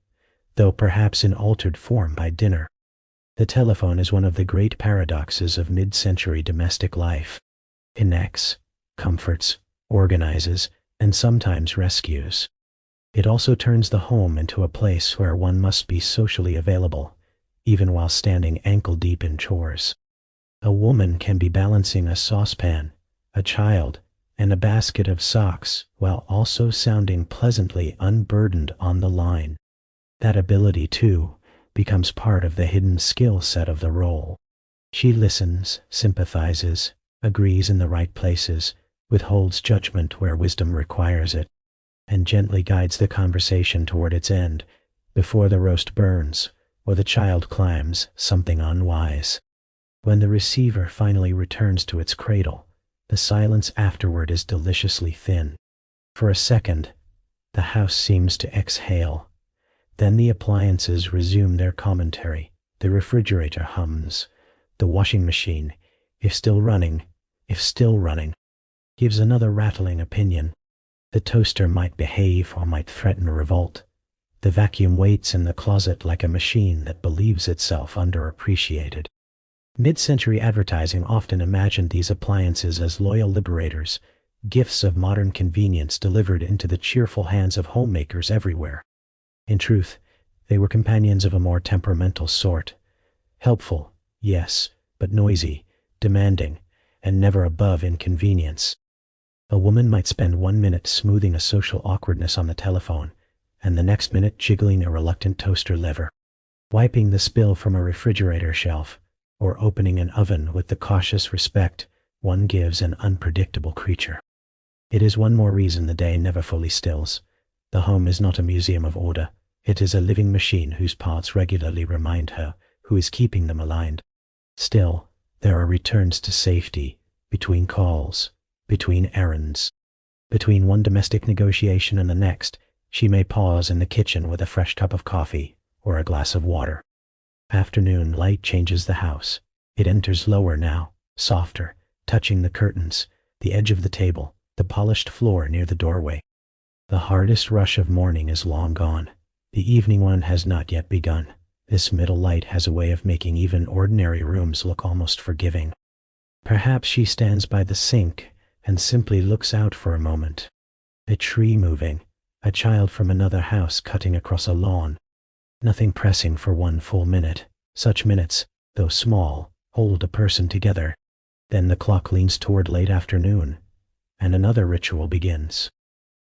though perhaps in altered form by dinner. The telephone is one of the great paradoxes of mid-century domestic life. Connects, comforts, organizes, and sometimes rescues. It also turns the home into a place where one must be socially available, even while standing ankle-deep in chores. A woman can be balancing a saucepan, a child, and a basket of socks while also sounding pleasantly unburdened on the line. That ability, too, becomes part of the hidden skill set of the role. She listens, sympathizes, agrees in the right places, withholds judgment where wisdom requires it, and gently guides the conversation toward its end before the roast burns or the child climbs something unwise. When the receiver finally returns to its cradle, the silence afterward is deliciously thin. For a second, the house seems to exhale. Then the appliances resume their commentary. The refrigerator hums. The washing machine, if still running, gives another rattling opinion. The toaster might behave or might threaten revolt. The vacuum waits in the closet like a machine that believes itself underappreciated. Mid-century advertising often imagined these appliances as loyal liberators, gifts of modern convenience delivered into the cheerful hands of homemakers everywhere. In truth, they were companions of a more temperamental sort. Helpful, yes, but noisy, demanding, and never above inconvenience. A woman might spend 1 minute smoothing a social awkwardness on the telephone, and the next minute jiggling a reluctant toaster lever, wiping the spill from a refrigerator shelf, or opening an oven with the cautious respect one gives an unpredictable creature. It is one more reason the day never fully stills. The home is not a museum of order. It is a living machine whose parts regularly remind her who is keeping them aligned. Still, there are returns to safety, between calls, between errands. Between one domestic negotiation and the next, she may pause in the kitchen with a fresh cup of coffee or a glass of water. Afternoon light changes the house. It enters lower now, softer, touching the curtains, the edge of the table, the polished floor near the doorway. The hardest rush of morning is long gone. The evening one has not yet begun. This middle light has a way of making even ordinary rooms look almost forgiving. Perhaps she stands by the sink and simply looks out for a moment. A tree moving, a child from another house cutting across a lawn. Nothing pressing for 1 full minute. Such minutes, though small, hold a person together. Then the clock leans toward late afternoon, and another ritual begins.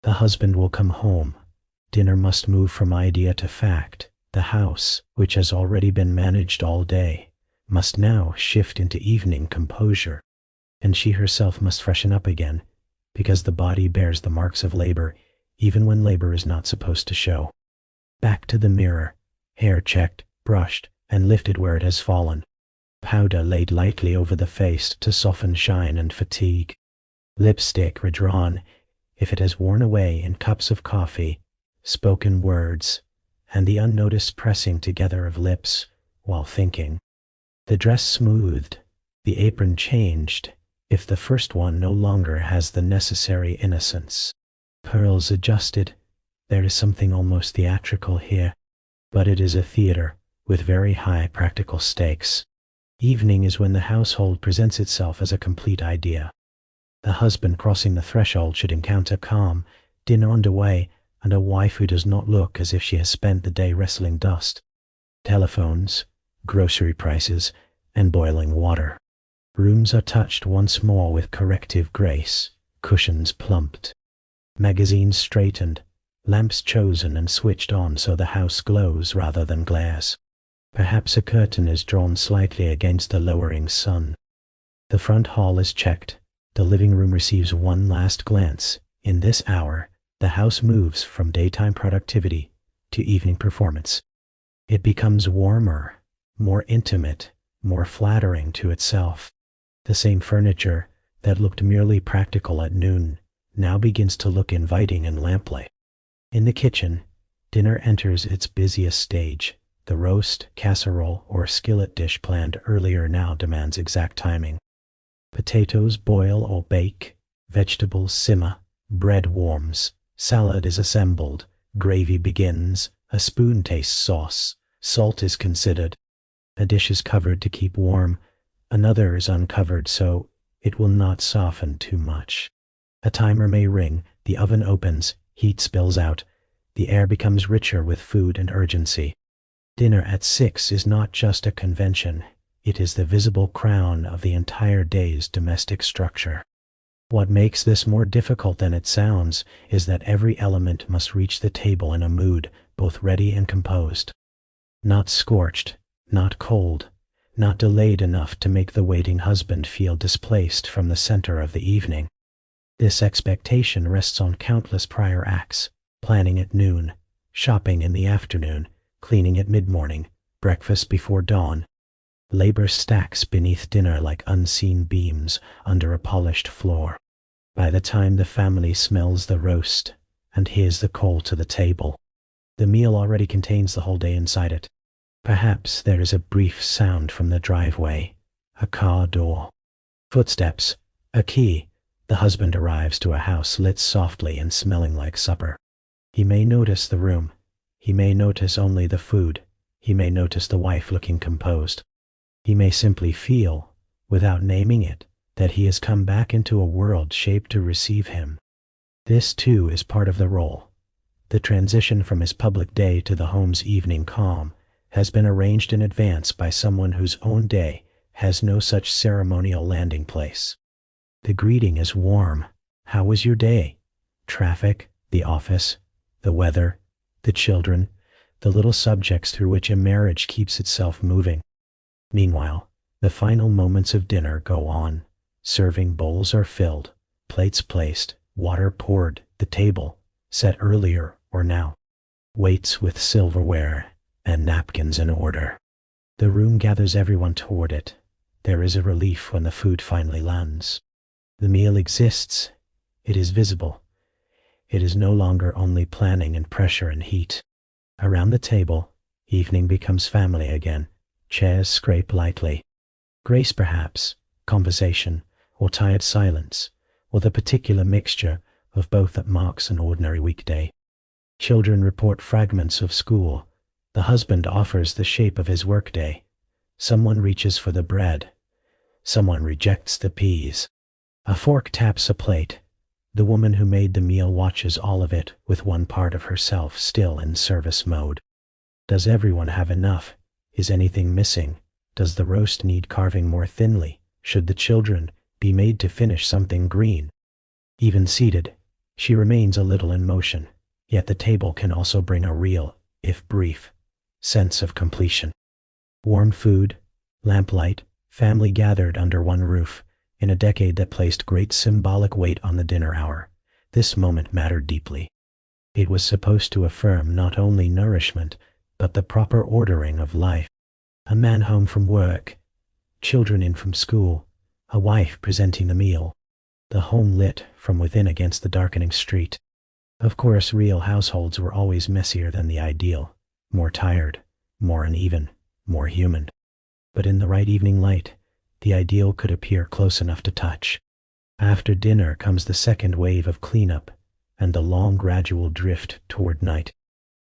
The husband will come home. Dinner must move from idea to fact. The house, which has already been managed all day, must now shift into evening composure. And she herself must freshen up again, because the body bears the marks of labor, even when labor is not supposed to show. Back to the mirror, hair checked, brushed, and lifted where it has fallen. Powder laid lightly over the face to soften shine and fatigue. Lipstick redrawn, if it has worn away in cups of coffee. Spoken words, and the unnoticed pressing together of lips while thinking. The dress smoothed, the apron changed, if the first one no longer has the necessary innocence. Pearls adjusted. There is something almost theatrical here, but it is a theater with very high practical stakes. Evening is when the household presents itself as a complete idea. The husband crossing the threshold should encounter calm, dinner underway, and a wife who does not look as if she has spent the day wrestling dust. Telephones, grocery prices, and boiling water. Rooms are touched once more with corrective grace, cushions plumped. Magazines straightened, lamps chosen and switched on so the house glows rather than glares. Perhaps a curtain is drawn slightly against the lowering sun. The front hall is checked. The living room receives one last glance. In this hour, the house moves from daytime productivity to evening performance. It becomes warmer, more intimate, more flattering to itself. The same furniture that looked merely practical at noon now begins to look inviting in lamplight. In the kitchen, dinner enters its busiest stage. The roast, casserole, or skillet dish planned earlier now demands exact timing. Potatoes boil or bake, vegetables simmer, bread warms, salad is assembled, gravy begins, a spoon tastes sauce, salt is considered. A dish is covered to keep warm, another is uncovered so it will not soften too much. A timer may ring, The oven opens, heat spills out, the air becomes richer with food and urgency. Dinner at 6 is not just a convention, it is the visible crown of the entire day's domestic structure. What makes this more difficult than it sounds is that every element must reach the table in a mood both ready and composed. Not scorched, not cold, not delayed enough to make the waiting husband feel displaced from the center of the evening. This expectation rests on countless prior acts: planning at noon, shopping in the afternoon, cleaning at mid-morning, breakfast before dawn. Labor stacks beneath dinner like unseen beams under a polished floor. By the time the family smells the roast and hears the call to the table, the meal already contains the whole day inside it. Perhaps there is a brief sound from the driveway, a car door, footsteps, a key. The husband arrives to a house lit softly and smelling like supper. He may notice the room. He may notice only the food. He may notice the wife looking composed. He may simply feel, without naming it, that he has come back into a world shaped to receive him. This too is part of the role. The transition from his public day to the home's evening calm has been arranged in advance by someone whose own day has no such ceremonial landing place. The greeting is warm. How was your day? Traffic, the office, the weather, the children, the little subjects through which a marriage keeps itself moving. Meanwhile, the final moments of dinner go on. Serving bowls are filled, plates placed, water poured, the table set earlier or now, waits with silverware and napkins in order. The room gathers everyone toward it. There is a relief when the food finally lands. The meal exists. It is visible. It is no longer only planning and pressure and heat. Around the table, evening becomes family again. Chairs scrape lightly. Grace perhaps, conversation, or tired silence, or the particular mixture of both that marks an ordinary weekday. Children report fragments of school. The husband offers the shape of his workday. Someone reaches for the bread. Someone rejects the peas. A fork taps a plate. The woman who made the meal watches all of it with one part of herself still in service mode. Does everyone have enough? Is anything missing? Does the roast need carving more thinly? Should the children be made to finish something green? Even seated, she remains a little in motion, yet the table can also bring a real, if brief, sense of completion. Warm food, lamplight, family gathered under one roof. In a decade that placed great symbolic weight on the dinner hour, this moment mattered deeply. It was supposed to affirm not only nourishment, but the proper ordering of life. A man home from work, children in from school, a wife presenting the meal, the home lit from within against the darkening street. Of course, real households were always messier than the ideal, more tired, more uneven, more human. But in the right evening light, the ideal could appear close enough to touch. After dinner comes the second wave of cleanup and the long gradual drift toward night.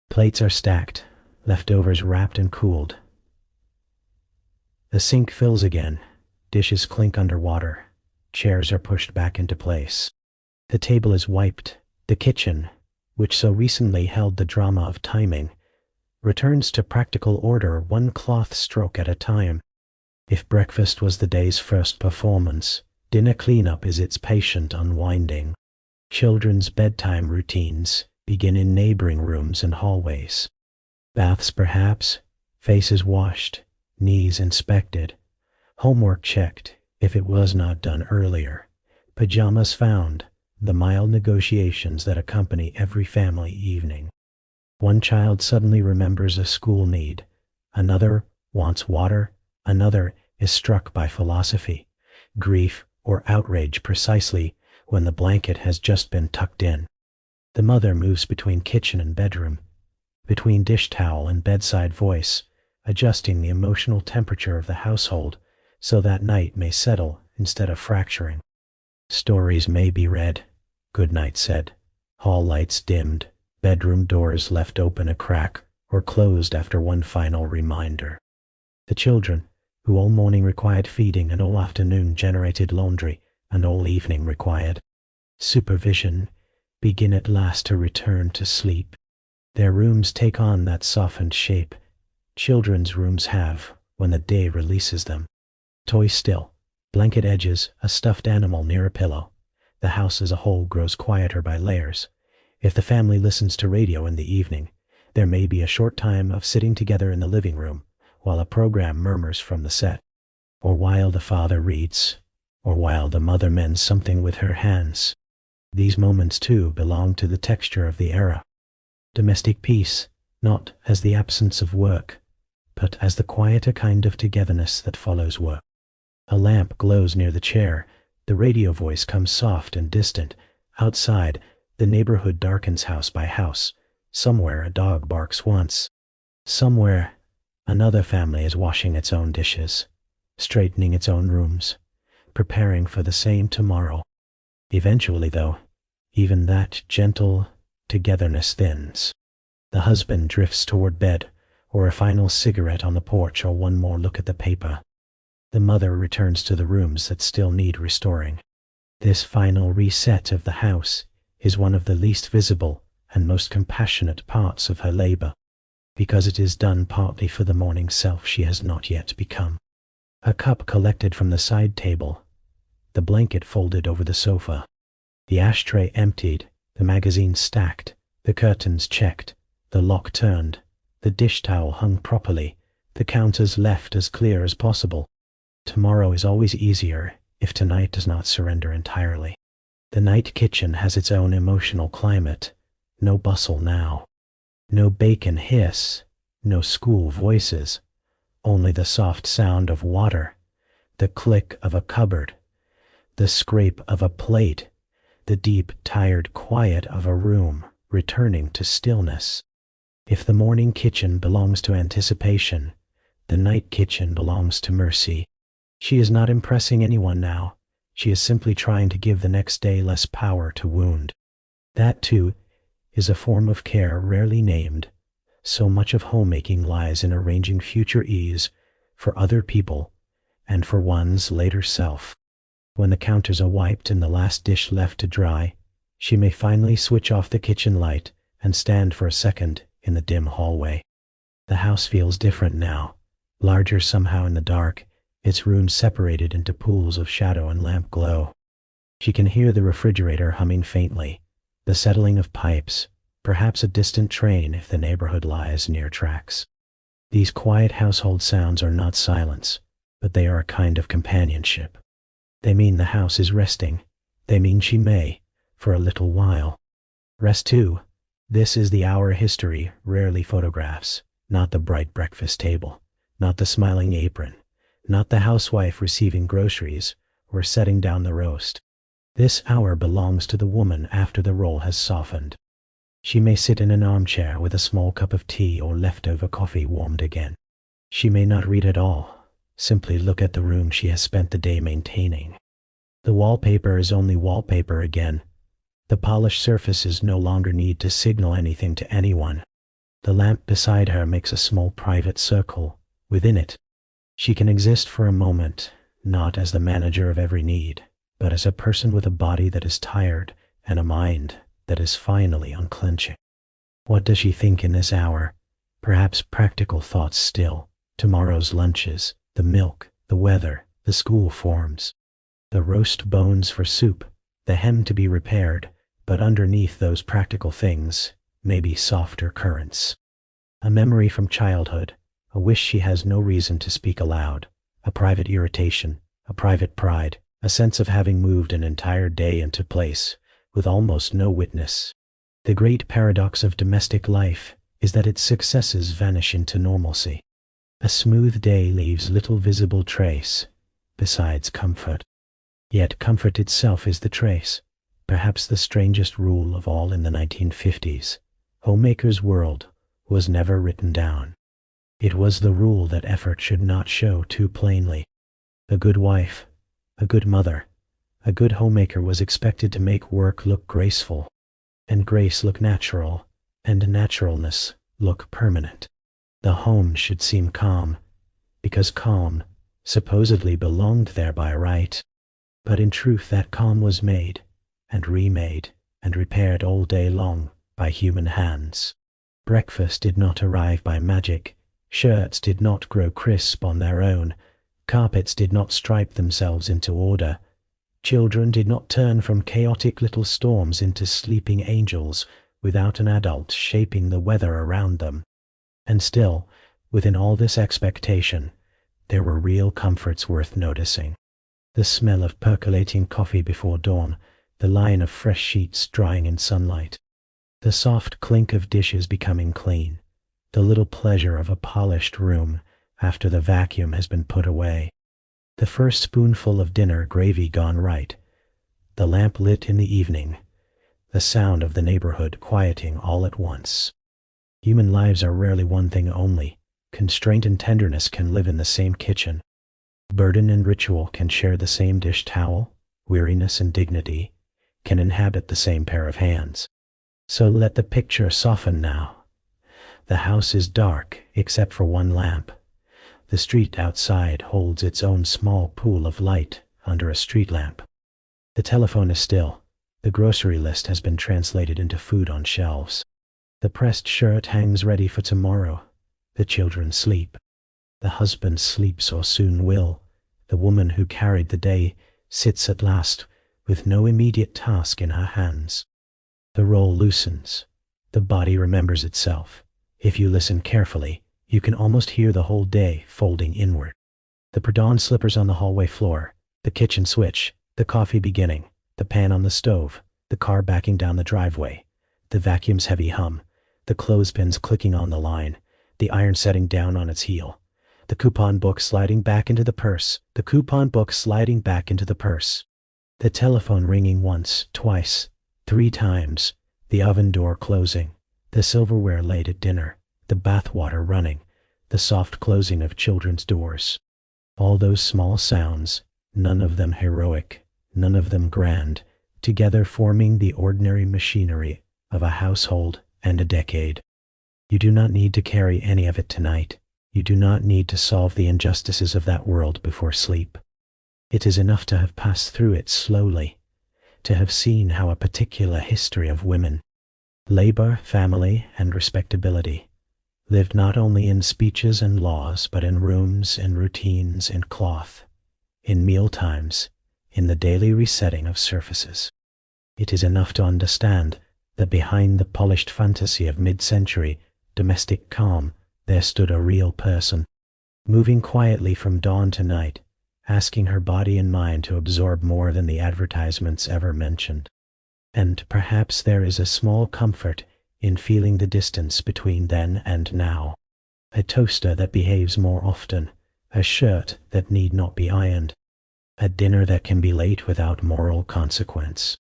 Plates are stacked, leftovers wrapped and cooled. The sink fills again, dishes clink under water, chairs are pushed back into place. The table is wiped. The kitchen, which so recently held the drama of timing, returns to practical order one cloth stroke at a time. If breakfast was the day's first performance, dinner cleanup is its patient unwinding. Children's bedtime routines begin in neighboring rooms and hallways. Baths perhaps, faces washed, knees inspected, homework checked if it was not done earlier, pajamas found, the mild negotiations that accompany every family evening. One child suddenly remembers a school need, another wants water, another is struck by philosophy, grief, or outrage precisely when the blanket has just been tucked in. The mother moves between kitchen and bedroom, between dish towel and bedside voice, adjusting the emotional temperature of the household so that night may settle instead of fracturing. Stories may be read, goodnight said, hall lights dimmed, bedroom doors left open a crack or closed after one final reminder. The children, who all morning required feeding and all afternoon generated laundry and all evening required supervision, begin at last to return to sleep. Their rooms take on that softened shape children's rooms have when the day releases them. Toy still, blanket edges, a stuffed animal near a pillow. The house as a whole grows quieter by layers. If the family listens to radio in the evening, there may be a short time of sitting together in the living room while a program murmurs from the set, or while the father reads, or while the mother mends something with her hands. These moments, too, belong to the texture of the era. Domestic peace, not as the absence of work, but as the quieter kind of togetherness that follows work. A lamp glows near the chair. The radio voice comes soft and distant. Outside, the neighborhood darkens house by house. Somewhere a dog barks once. Somewhere another family is washing its own dishes, straightening its own rooms, preparing for the same tomorrow. Eventually, though, even that gentle togetherness thins. The husband drifts toward bed, or a final cigarette on the porch, or one more look at the paper. The mother returns to the rooms that still need restoring. This final reset of the house is one of the least visible and most compassionate parts of her labor, because it is done partly for the morning self she has not yet become. A cup collected from the side table, the blanket folded over the sofa, the ashtray emptied, the magazine stacked, the curtains checked, the lock turned, the dish towel hung properly, the counters left as clear as possible. Tomorrow is always easier if tonight does not surrender entirely. The night kitchen has its own emotional climate. No bustle now. No bacon hiss. No school voices. Only the soft sound of water, the click of a cupboard, the scrape of a plate, the deep, tired quiet of a room returning to stillness. If the morning kitchen belongs to anticipation, the night kitchen belongs to mercy. She is not impressing anyone now. She is simply trying to give the next day less power to wound. That, too, is a form of care rarely named. So much of homemaking lies in arranging future ease for other people and for one's later self. When the counters are wiped and the last dish left to dry, she may finally switch off the kitchen light and stand for a second in the dim hallway. The house feels different now, larger somehow in the dark, its rooms separated into pools of shadow and lamp glow. She can hear the refrigerator humming faintly, the settling of pipes, perhaps a distant train if the neighborhood lies near tracks. These quiet household sounds are not silence, but they are a kind of companionship. They mean the house is resting. They mean she may, for a little while, rest too. This is the hour history rarely photographs, not the bright breakfast table, not the smiling apron, not the housewife receiving groceries or setting down the roast. This hour belongs to the woman after the role has softened. She may sit in an armchair with a small cup of tea or leftover coffee warmed again. She may not read at all, simply look at the room she has spent the day maintaining. The wallpaper is only wallpaper again. The polished surfaces no longer need to signal anything to anyone. The lamp beside her makes a small private circle. Within it, she can exist for a moment, not as the manager of every need, but as a person with a body that is tired and a mind that is finally unclenching. What does she think in this hour? Perhaps practical thoughts still. Tomorrow's lunches, the milk, the weather, the school forms, the roast bones for soup, the hem to be repaired, but underneath those practical things may be softer currents. A memory from childhood, a wish she has no reason to speak aloud, a private irritation, a private pride, a sense of having moved an entire day into place with almost no witness. The great paradox of domestic life is that its successes vanish into normalcy. A smooth day leaves little visible trace, besides comfort. Yet comfort itself is the trace, perhaps the strangest rule of all in the 1950s. Homemaker's world was never written down. It was the rule that effort should not show too plainly. A good wife, a good mother, a good homemaker was expected to make work look graceful, and grace look natural, and naturalness look permanent. The home should seem calm, because calm supposedly belonged there by right. But in truth that calm was made, and remade, and repaired all day long by human hands. Breakfast did not arrive by magic. Shirts did not grow crisp on their own. Carpets did not stripe themselves into order. Children did not turn from chaotic little storms into sleeping angels without an adult shaping the weather around them. And still, within all this expectation, there were real comforts worth noticing. The smell of percolating coffee before dawn, the line of fresh sheets drying in sunlight, the soft clink of dishes becoming clean, the little pleasure of a polished room after the vacuum has been put away, the first spoonful of dinner gravy gone right, the lamp lit in the evening, the sound of the neighborhood quieting all at once. Human lives are rarely one thing only. Constraint and tenderness can live in the same kitchen. Burden and ritual can share the same dish towel. Weariness and dignity can inhabit the same pair of hands. So let the picture soften now. The house is dark except for one lamp. The street outside holds its own small pool of light under a street lamp. The telephone is still. The grocery list has been translated into food on shelves. The pressed shirt hangs ready for tomorrow. The children sleep. The husband sleeps or soon will. The woman who carried the day sits at last with no immediate task in her hands. The roll loosens. The body remembers itself. If you listen carefully, you can almost hear the whole day folding inward. The predawn slippers on the hallway floor, the kitchen switch, the coffee beginning, the pan on the stove, the car backing down the driveway, the vacuum's heavy hum, the clothespins clicking on the line, the iron setting down on its heel, the coupon book sliding back into the purse, the telephone ringing once, twice, 3 times, the oven door closing, the silverware laid at dinner, the bathwater running, the soft closing of children's doors. All those small sounds, none of them heroic, none of them grand, together forming the ordinary machinery of a household and a decade. You do not need to carry any of it tonight. You do not need to solve the injustices of that world before sleep. It is enough to have passed through it slowly, to have seen how a particular history of women, labor, family, and respectability, lived not only in speeches and laws, but in rooms, in routines, in cloth, in meal times, in the daily resetting of surfaces. It is enough to understand that behind the polished fantasy of mid-century domestic calm, there stood a real person, moving quietly from dawn to night, asking her body and mind to absorb more than the advertisements ever mentioned. And perhaps there is a small comfort in feeling the distance between then and now. A toaster that behaves more often, a shirt that need not be ironed, a dinner that can be late without moral consequence,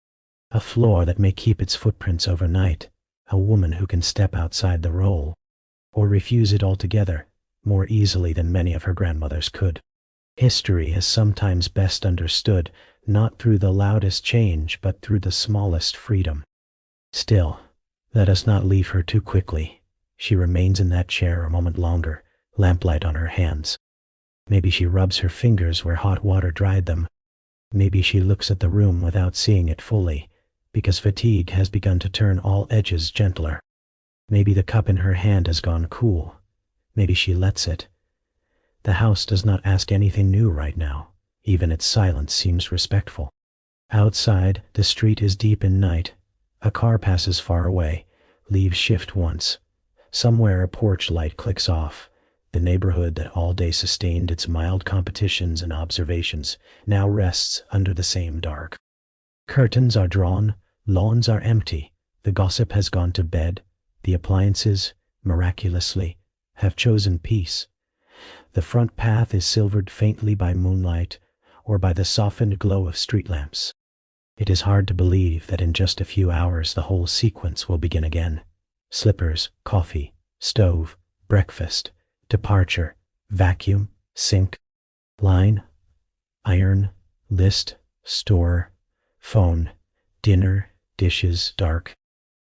a floor that may keep its footprints overnight, a woman who can step outside the role, or refuse it altogether, more easily than many of her grandmothers could. History is sometimes best understood not through the loudest change, but through the smallest freedom. Still, let us not leave her too quickly. She remains in that chair a moment longer, lamplight on her hands. Maybe she rubs her fingers where hot water dried them. Maybe she looks at the room without seeing it fully, because fatigue has begun to turn all edges gentler. Maybe the cup in her hand has gone cool. Maybe she lets it. The house does not ask anything new right now. Even its silence seems respectful. Outside, the street is deep in night. A car passes far away, leaves shift once. Somewhere a porch light clicks off. The neighborhood that all day sustained its mild competitions and observations now rests under the same dark. Curtains are drawn, lawns are empty, the gossip has gone to bed, the appliances, miraculously, have chosen peace. The front path is silvered faintly by moonlight or by the softened glow of street lamps. It is hard to believe that in just a few hours the whole sequence will begin again. Slippers, coffee, stove, breakfast, departure, vacuum, sink, line, iron, list, store, phone, dinner, dishes, dark.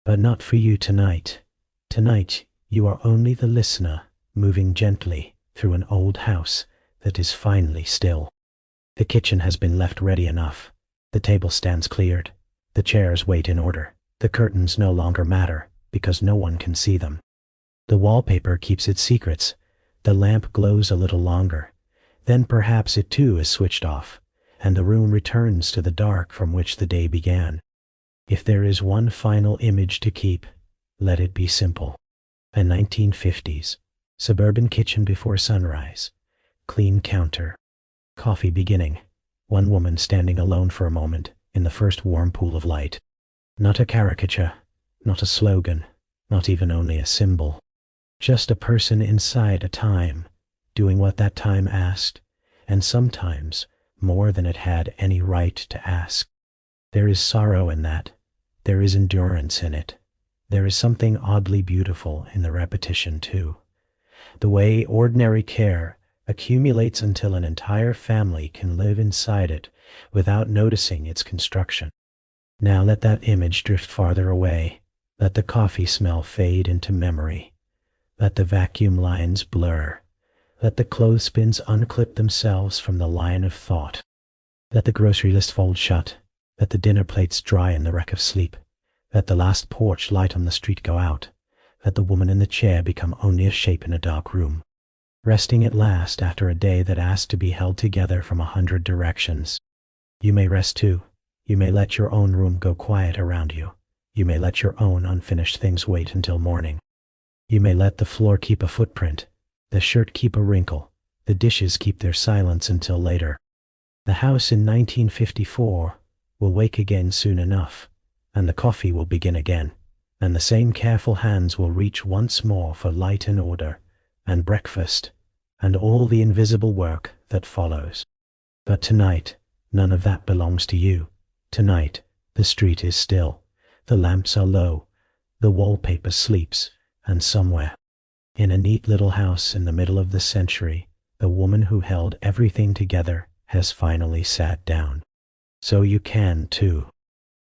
But not for you tonight. Tonight you are only the listener, moving gently through an old house that is finally still. The kitchen has been left ready enough. The table stands cleared. The chairs wait in order. The curtains no longer matter, because no one can see them. The wallpaper keeps its secrets. The lamp glows a little longer. Then perhaps it too is switched off, and the room returns to the dark from which the day began. If there is one final image to keep, let it be simple. A 1950s suburban kitchen before sunrise, clean counter, coffee beginning, one woman standing alone for a moment in the first warm pool of light. Not a caricature, not a slogan, not even only a symbol. Just a person inside a time, doing what that time asked, and sometimes more than it had any right to ask. There is sorrow in that. There is endurance in it. There is something oddly beautiful in the repetition too. The way ordinary care accumulates until an entire family can live inside it without noticing its construction. Now let that image drift farther away. Let the coffee smell fade into memory. Let the vacuum lines blur. Let the clothespins unclip themselves from the line of thought. Let the grocery list fold shut. Let the dinner plates dry in the wreck of sleep. Let the last porch light on the street go out. Let the woman in the chair become only a shape in a dark room, resting at last after a day that asked to be held together from 100 directions. You may rest too. You may let your own room go quiet around you. You may let your own unfinished things wait until morning. You may let the floor keep a footprint, the shirt keep a wrinkle, the dishes keep their silence until later. The house in 1954 will wake again soon enough, and the coffee will begin again, and the same careful hands will reach once more for light and order, and breakfast, and all the invisible work that follows. But tonight, none of that belongs to you. Tonight, the street is still, the lamps are low, the wallpaper sleeps, and somewhere, in a neat little house in the middle of the century, the woman who held everything together has finally sat down. So you can too.